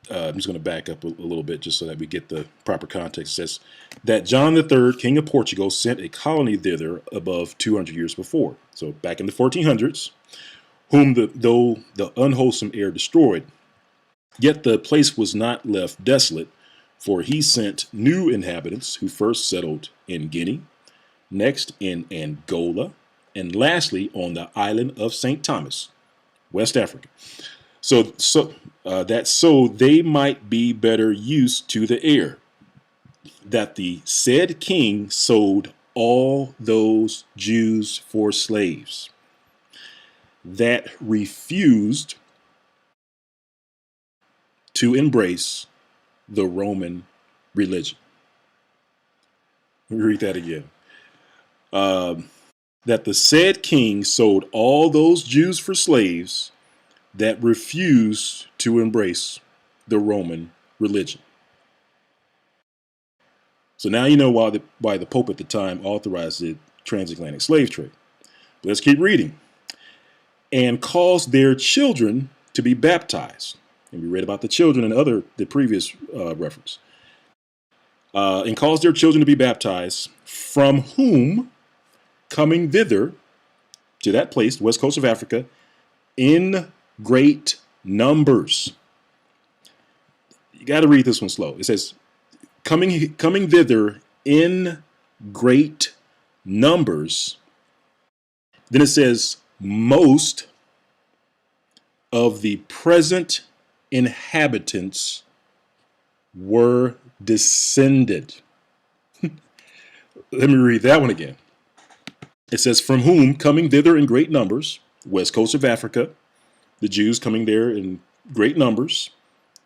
just going to back up a little bit just so that we get the proper context. It says that John III, King of Portugal, sent a colony thither above 200 years before. So back in the 1400s, whom though the unwholesome air destroyed, Yet the place was not left desolate, for he sent new inhabitants who first settled in Guinea, next in Angola, and lastly on the island of St. Thomas, West Africa. So they might be better used to the air, that the said king sold all those Jews for slaves that refused to embrace the Roman religion. Let me read that again. That the said king sold all those Jews for slaves that refused to embrace the Roman religion. So now you know why the Pope at the time authorized the transatlantic slave trade. Let's keep reading. And caused their children to be baptized. And we read about the children in the previous reference. And caused their children to be baptized, from whom, coming thither to that place, the west coast of Africa, in great numbers. You got to read this one slow. It says, coming thither in great numbers. Then it says, most of the present inhabitants were descended. Let me read that one again. It says, from whom, coming thither in great numbers, west coast of Africa, the Jews coming there in great numbers,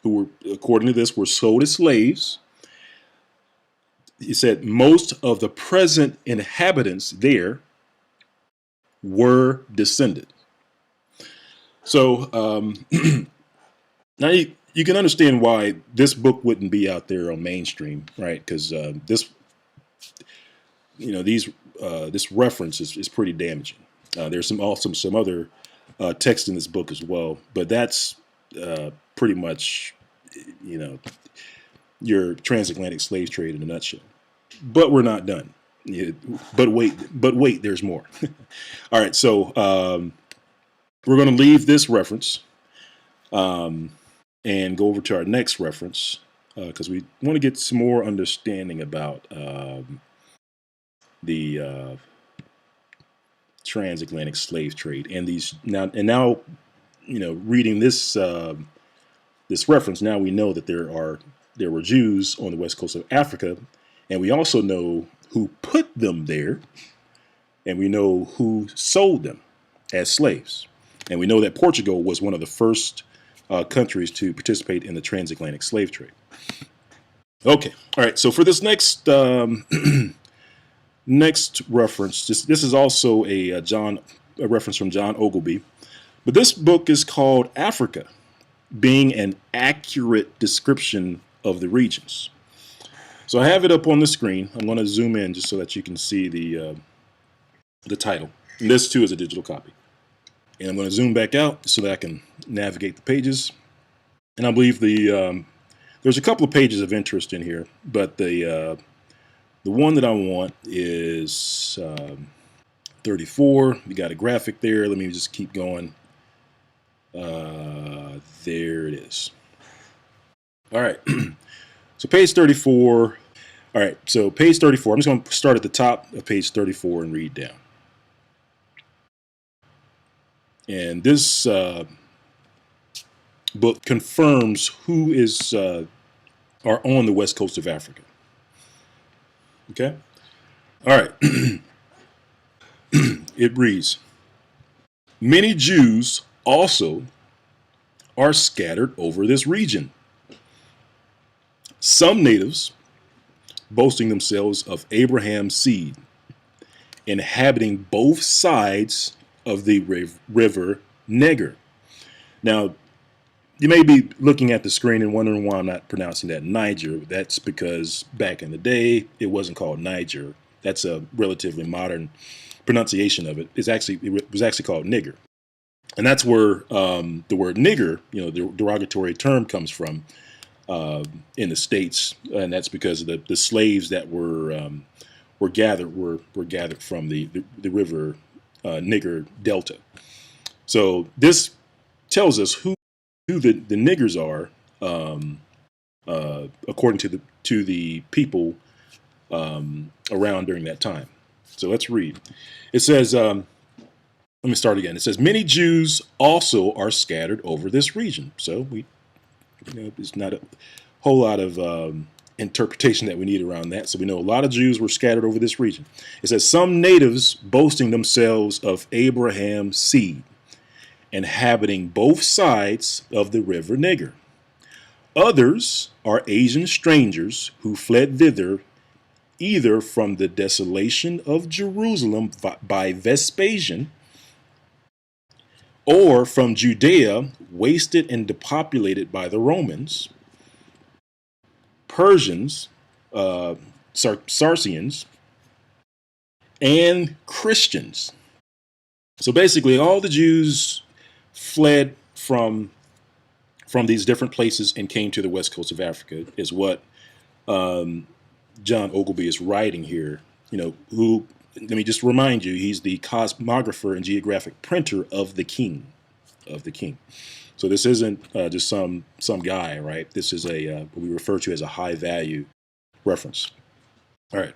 who were, according to this, were sold as slaves. He said most of the present inhabitants there were descended. So now you can understand why this book wouldn't be out there on mainstream, right? Because this reference is pretty damaging. There's some other text in this book as well, but that's pretty much your transatlantic slave trade in a nutshell. But we're not done. But wait, there's more. All right, so we're going to leave this reference and go over to our next reference because we want to get some more understanding about the transatlantic slave trade and these now reading this this reference, now we know that there were Jews on the west coast of Africa, and we also know who put them there, and we know who sold them as slaves, and we know that Portugal was one of the first countries to participate in the transatlantic slave trade. Okay, all right. So for this next next reference, this is also a reference from John Ogilvy, but this book is called Africa, being an accurate description of the regions. So I have it up on the screen. I'm going to zoom in just so that you can see the title. And this too is a digital copy. And I'm going to zoom back out so that I can navigate the pages. And I believe there's a couple of pages of interest in here, but the one that I want is 34. We got a graphic there. Let me just keep going. There it is. All right. So page 34. All right. So page 34. I'm just going to start at the top of page 34 and read down. And this book confirms who are on the west coast of Africa. Okay. All right. It reads, many Jews also are scattered over this region. Some natives, boasting themselves of Abraham's seed, inhabiting both sides of the river Niger. Now, you may be looking at the screen and wondering why I'm not pronouncing that Niger. That's because back in the day, it wasn't called Niger. That's a relatively modern pronunciation of it. It was actually called nigger. And that's where the word nigger, the derogatory term, comes from in the States, and that's because of the slaves that were gathered from the river Niger Delta. So this tells us who the niggers are according to the people around during that time. So let's read. It says, let me start again. It says, many Jews also are scattered over this region. So there's not a whole lot of interpretation that we need around that. So we know a lot of Jews were scattered over this region. It says, some natives boasting themselves of Abraham's seed, inhabiting both sides of the river Niger. Others are Asian strangers who fled thither either from the desolation of Jerusalem by Vespasian, or from Judea, wasted and depopulated by the Romans, Persians, Saracens, and Christians. So basically, all the Jews fled from these different places and came to the west coast of Africa, is what John Ogilvie is writing here. Who, let me just remind you, he's the cosmographer and geographic printer of the king. So this isn't just some guy, right? This is what we refer to as a high value reference. All right.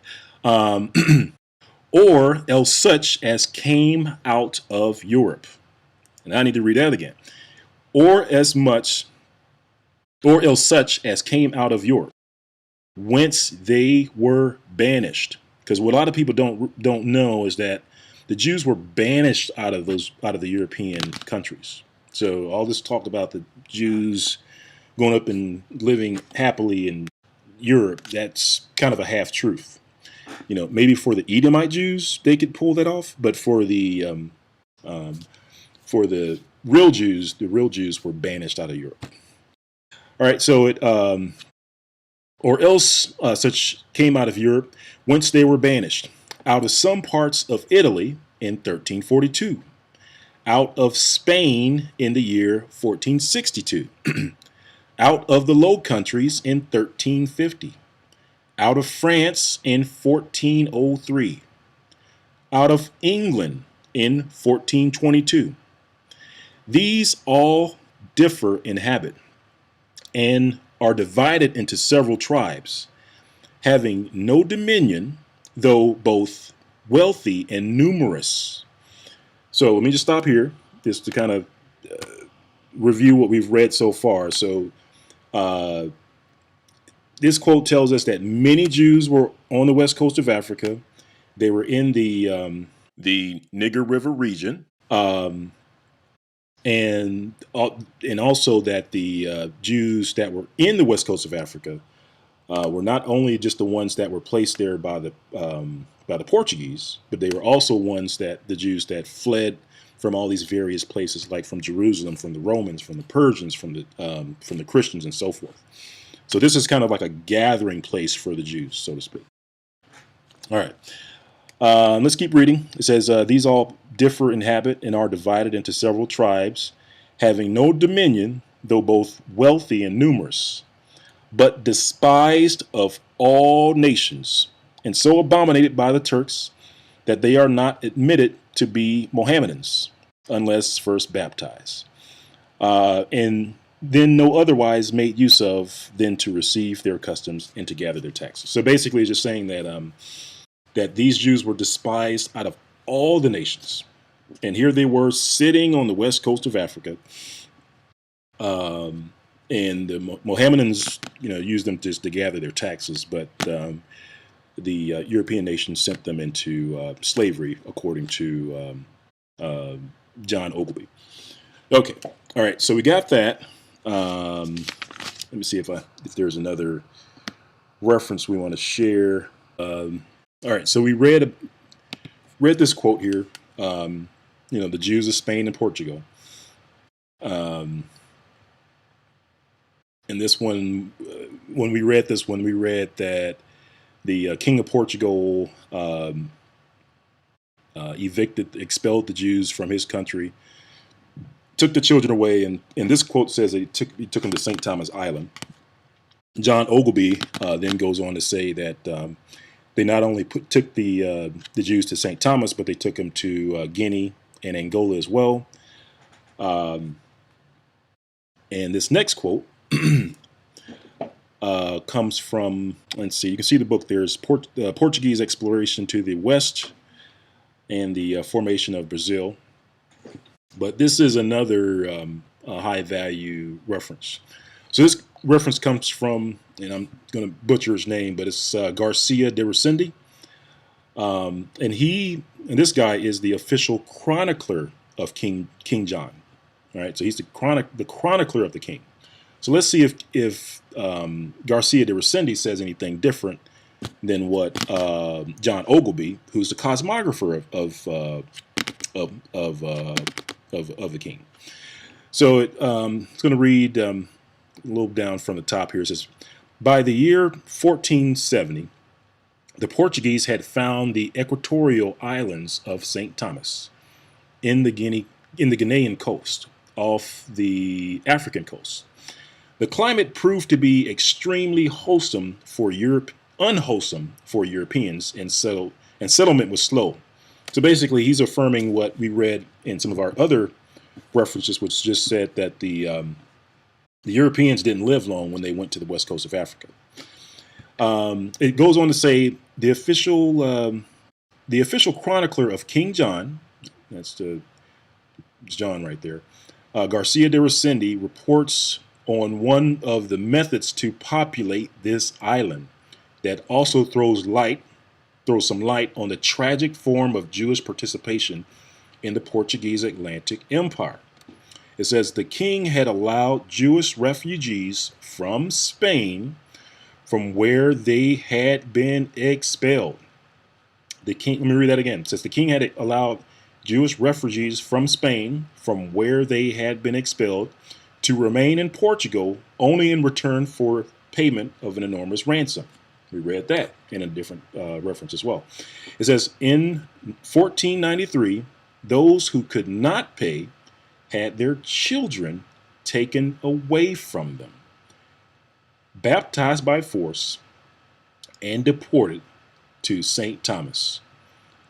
Or else such as came out of Europe. And I need to read that again. Or else such as came out of Europe, whence they were banished. Because what a lot of people don't know is that the Jews were banished out of the European countries. So all this talk about the Jews going up and living happily in Europe, that's kind of a half truth. Maybe for the Edomite Jews they could pull that off, but for the real Jews were banished out of Europe. All right, so or else such came out of Europe, whence they were banished, out of some parts of Italy in 1342, out of Spain in the year 1462, out of the Low Countries in 1350, out of France in 1403, out of England in 1422. These all differ in habit, and are divided into several tribes, having no dominion, though both wealthy and numerous. So let me just stop here, just to kind of review what we've read so far. So this quote tells us that many Jews were on the west coast of Africa. They were in the Niger River region. And also that the Jews that were in the west coast of Africa were not only just the ones that were placed there by the Portuguese, but they were also the Jews that fled from all these various places, like from Jerusalem, from the Romans, from the Persians, from the Christians, and so forth. So this is kind of like a gathering place for the Jews, so to speak. All right. Let's keep reading. It says, these all differ in habit and are divided into several tribes, having no dominion, though both wealthy and numerous, but despised of all nations, and so abominated by the Turks that they are not admitted to be Mohammedans, unless first baptized, and then no otherwise made use of than to receive their customs and to gather their taxes. So basically it's just saying that that these Jews were despised out of all the nations. And here they were sitting on the west coast of Africa. And the Mohammedans, used them just to gather their taxes. But the European nations sent them into slavery, according to John Ogilvie. Okay. All right. So we got that. Let me see if there's another reference we want to share. All right, so we read this quote here. The Jews of Spain and Portugal. And this one, when we read this one, we read that the King of Portugal expelled the Jews from his country, took the children away, and this quote says that he took them to St. Thomas Island. John Ogilvie then goes on to say that they not only took the Jews to St. Thomas, but they took them to Guinea and Angola as well. And this next quote comes from, let's see, you can see the book. There's Portuguese exploration to the west and the formation of Brazil. But this is another high value reference. So this reference comes from, and I'm going to butcher his name, but it's Garcia de Resende. And this guy is the official chronicler of King John. All right, so he's the chronicler of the king. So let's see if Garcia de Resende says anything different than what John Ogilby, who's the cosmographer of the king. So it's going to read a little down from the top here. It says, by the year 1470, the Portuguese had found the equatorial islands of St. Thomas in the Guinean coast, off the African coast. The climate proved to be extremely unwholesome for Europeans, and settlement was slow. So basically, he's affirming what we read in some of our other references, which just said that the Europeans didn't live long when they went to the west coast of Africa. It goes on to say the official chronicler of King John, that's John right there, Garcia de Resende, reports on one of the methods to populate this island that also throws some light on the tragic form of Jewish participation in the Portuguese Atlantic Empire. It says the king had allowed Jewish refugees from Spain from where they had been expelled. Let me read that again. It says the king had allowed Jewish refugees from Spain from where they had been expelled to remain in Portugal only in return for payment of an enormous ransom. We read that in a different reference as well. It says in 1493, those who could not pay had their children taken away from them, baptized by force, and deported to St. Thomas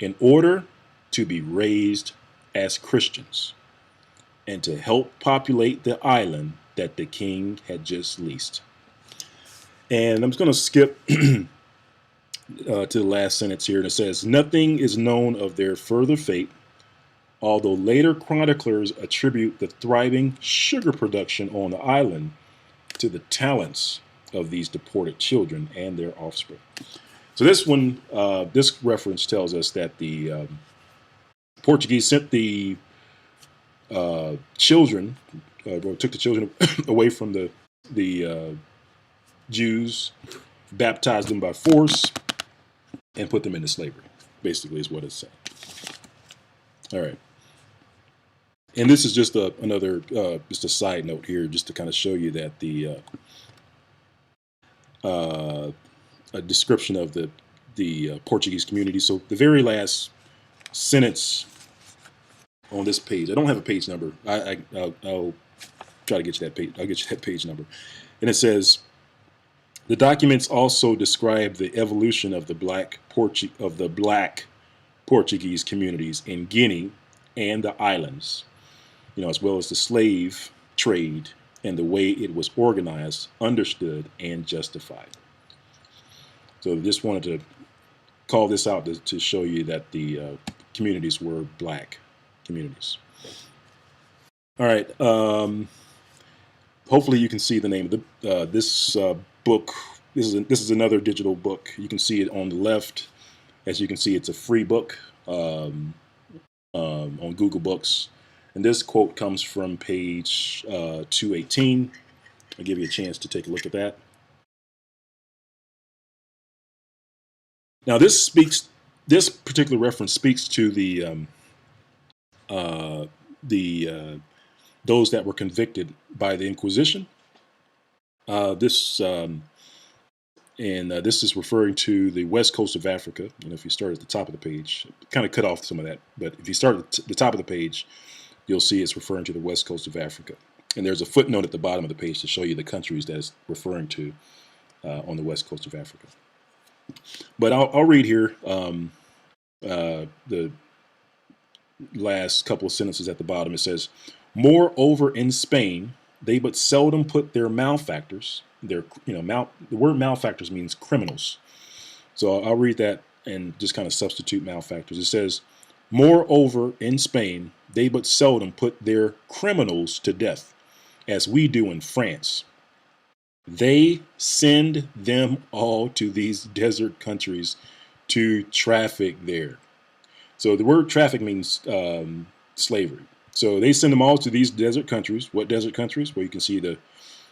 in order to be raised as Christians and to help populate the island that the king had just leased. And I'm just going to skip to the last sentence here, and it says, nothing is known of their further fate, although later chroniclers attribute the thriving sugar production on the island to the talents of these deported children and their offspring. So this one, this reference tells us that the Portuguese sent the children, took the children away from the Jews, baptized them by force, and put them into slavery, basically is what it's saying. All right. And this is just another, just a side note here, just to kind of show you that a description of the Portuguese community. So the very last sentence on this page, I don't have a page number. I'll try to get you that page. I'll get you that page number. And it says, the documents also describe the evolution of the black Portuguese communities in Guinea and the islands, as well as the slave trade and the way it was organized, understood, and justified. So I just wanted to call this out to show you that the communities were black communities. All right. Hopefully you can see the name of this book. This is another digital book. You can see it on the left. As you can see, it's a free book on Google Books. And this quote comes from page 218. I'll give you a chance to take a look at that. Now, this particular reference speaks to those that were convicted by the Inquisition. This is referring to the west coast of Africa. If you start at the top of the page, kind of cut off some of that, but if you start at the top of the page, you'll see it's referring to the west coast of Africa. And there's a footnote at the bottom of the page to show you the countries that it's referring to on the west coast of Africa. But I'll read here the last couple of sentences at the bottom. It says, moreover, in Spain, they but seldom put their malefactors, the word malefactors means criminals. So I'll read that and just kind of substitute malefactors. It says, moreover, in Spain, they but seldom put their criminals to death, as we do in France. They send them all to these desert countries to traffic there. So the word traffic means slavery. So they send them all to these desert countries. What desert countries? Well, you can see the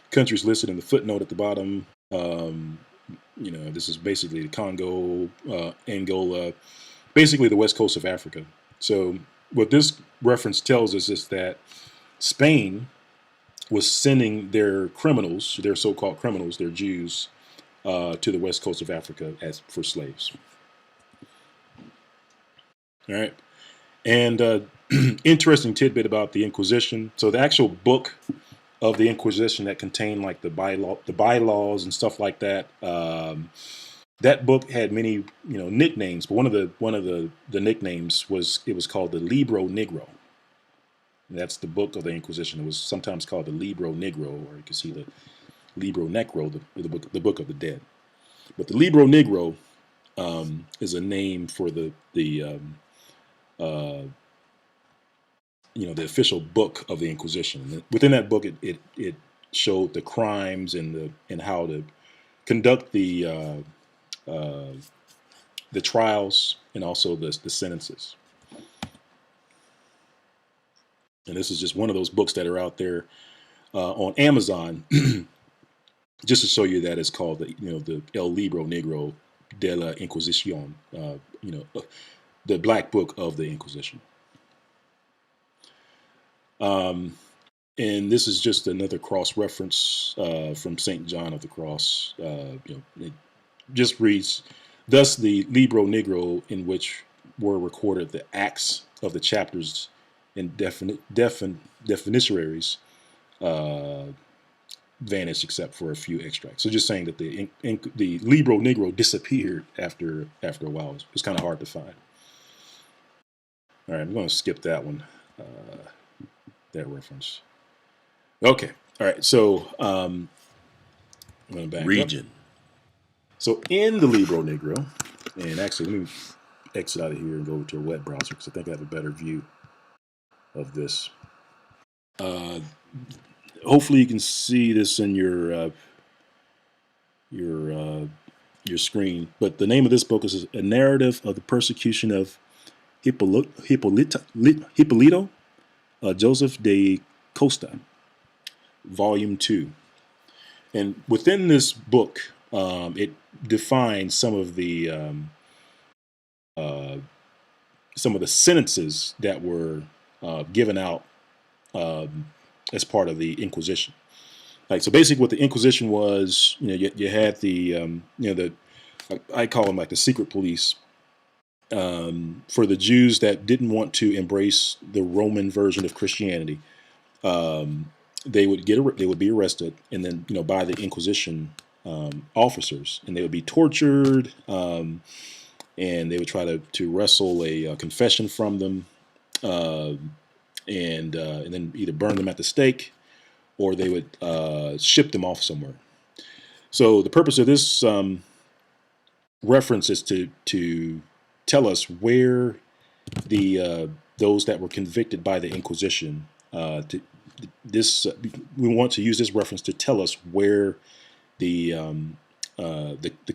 countries listed in the footnote at the bottom. This is basically the Congo, Angola, basically the west coast of Africa. So what this reference tells us is that Spain was sending their criminals, their so-called criminals, their Jews, to the west coast of Africa as for slaves. All right. And interesting tidbit about the Inquisition. So the actual book of the Inquisition that contained like the bylaws and stuff like that. That book had many, nicknames, but one of the nicknames was called the Libro Negro. And that's the book of the Inquisition. It was sometimes called the Libro Negro, or you can see the Libro Necro, the book of the dead. But the Libro Negro is a name for the official book of the Inquisition. And within that book, it showed the crimes and how to conduct the trials and also the sentences. And this is just one of those books that are out there on Amazon, just to show you that it's called the El Libro Negro de la Inquisición, the Black Book of the Inquisition. And this is just another cross reference from St. John of the Cross. It just reads, thus the Libro Negro, in which were recorded the acts of the chapters and definitiaries, vanished except for a few extracts. So just saying that the Libro Negro disappeared after a while. It's kind of hard to find. All right, I'm going to skip that one, that reference. Okay, all right, so I'm going to back Region. up. So in the Libro Negro, and actually let me exit out of here and go over to a web browser because I think I have a better view of this. Hopefully you can see this in your screen. But the name of this book is A Narrative of the Persecution of Hipólito Joseph de Costa, Volume 2. And within this book, it defines some of the sentences that were given out as part of the Inquisition. Like, so basically what the Inquisition was, you had the I call them like the secret police, for the Jews that didn't want to embrace the Roman version of Christianity. They would be arrested and then, by the Inquisition officers, and they would be tortured, and they would try to wrestle a confession from them, and then either burn them at the stake, or they would ship them off somewhere. So the purpose of this reference is to tell us where those that were convicted by the Inquisition. We want to use this reference to tell us where the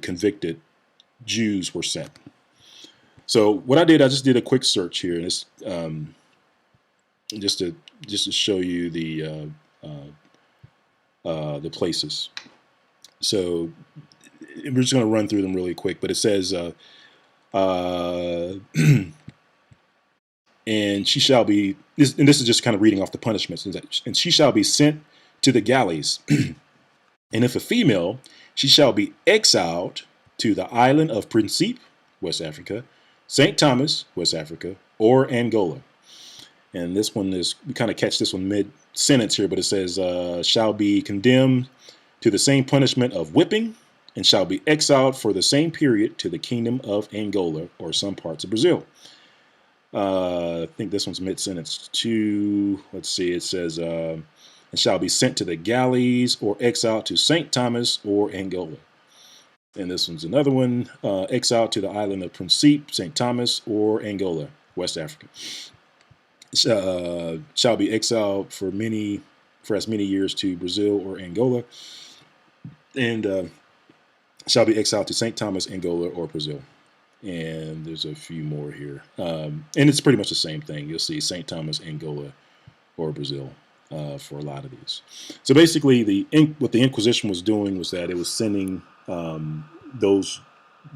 convicted Jews were sent. So what I just did a quick search here, and it's just to show you the places. So we're just going to run through them really quick, but it says, and she shall be, and this is just kind of reading off the punishments, and she shall be sent to the galleys. And if a female, she shall be exiled to the island of Principe, West Africa, St. Thomas, West Africa, or Angola. And this one is, we kind of catch this one mid-sentence here, but it says, shall be condemned to the same punishment of whipping, and shall be exiled for the same period to the kingdom of Angola or some parts of Brazil. I think this one's mid-sentence too. Let's see, it says, and and shall be sent to the galleys or exiled to St. Thomas or Angola. And this one's another one, exiled to the island of Principe, St. Thomas, or Angola, West Africa. Shall be exiled for as many years to Brazil or Angola, and shall be exiled to St. Thomas, Angola, or Brazil. And there's a few more here, and it's pretty much the same thing. You'll see St. Thomas, Angola, or Brazil for a lot of these. So basically, what the Inquisition was doing was that it was sending those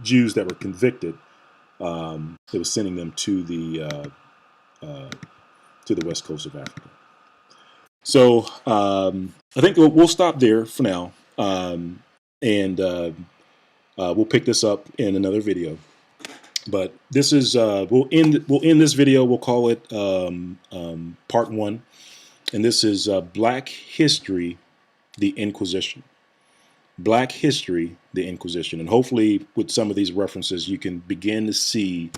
Jews that were convicted. It was sending them to the west coast of Africa. So I think we'll stop there for now, and we'll pick this up in another video. But this is we'll end this video. We'll call it part 1, and this is Black History, the Inquisition. Black History, the Inquisition, and hopefully with some of these references, you can begin to see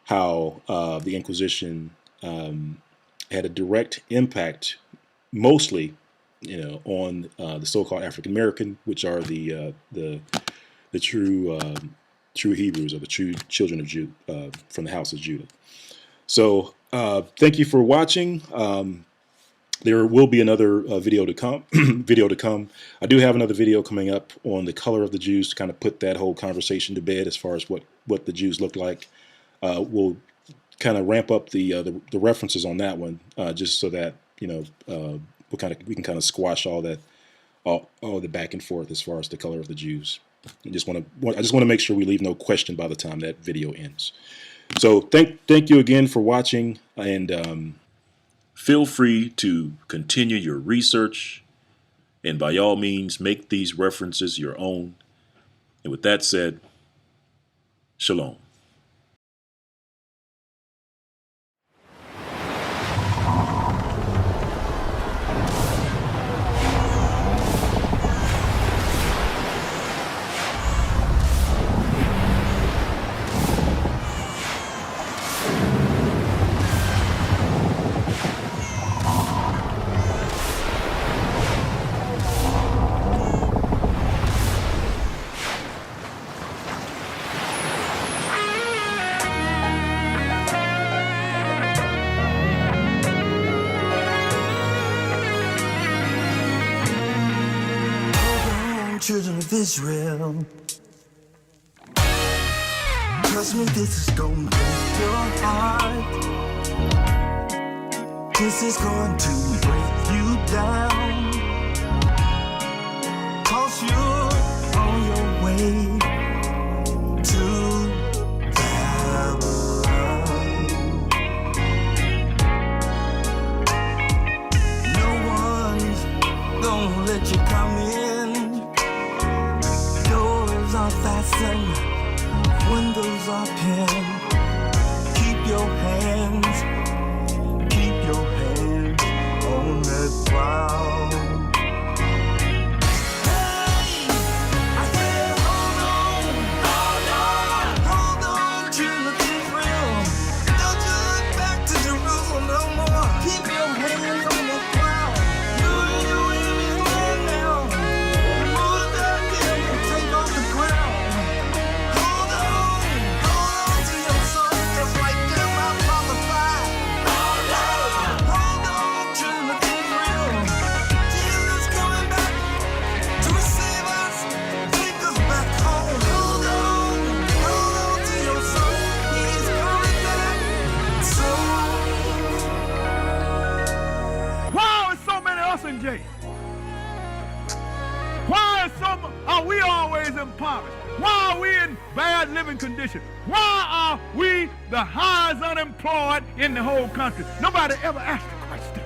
how the Inquisition had a direct impact, mostly, on the so-called African American, which are the true Hebrews, or the true children of Judah, from the house of Judah. So thank you for watching. There will be another video to come. I do have another video coming up on the color of the Jews to kind of put that whole conversation to bed as far as what the Jews look like. We'll kind of ramp up the references on that one, just so that we can kind of squash all the back and forth as far as the color of the Jews. I just want to make sure we leave no question by the time that video ends. So thank you again for watching, and feel free to continue your research, and by all means make these references your own. And with that said, shalom. Children of Israel, trust me, this is gonna break your heart. This is going to break you down, 'cause you're on your way to Babylon. No one's gonna let you come in. Are fastened, windows are pinned. Keep your hands on that plow. Hey, I said hold on, children of Israel. Don't you look back to Jerusalem no more. Keep your hands on the plow. You're your enemy's land now. Remove that deal and take off the crown. Hold on to your soul, just like Jeremiah prophesied. Hold on, children of Israel. Jesus coming back to receive us, take us back home. Hold on to your soul. He's coming back soon. Why is so many of us in jail? Why are we always impoverished? Why are we in bad living conditions? Why are we the highest unemployed in the whole country? Nobody ever asked the question.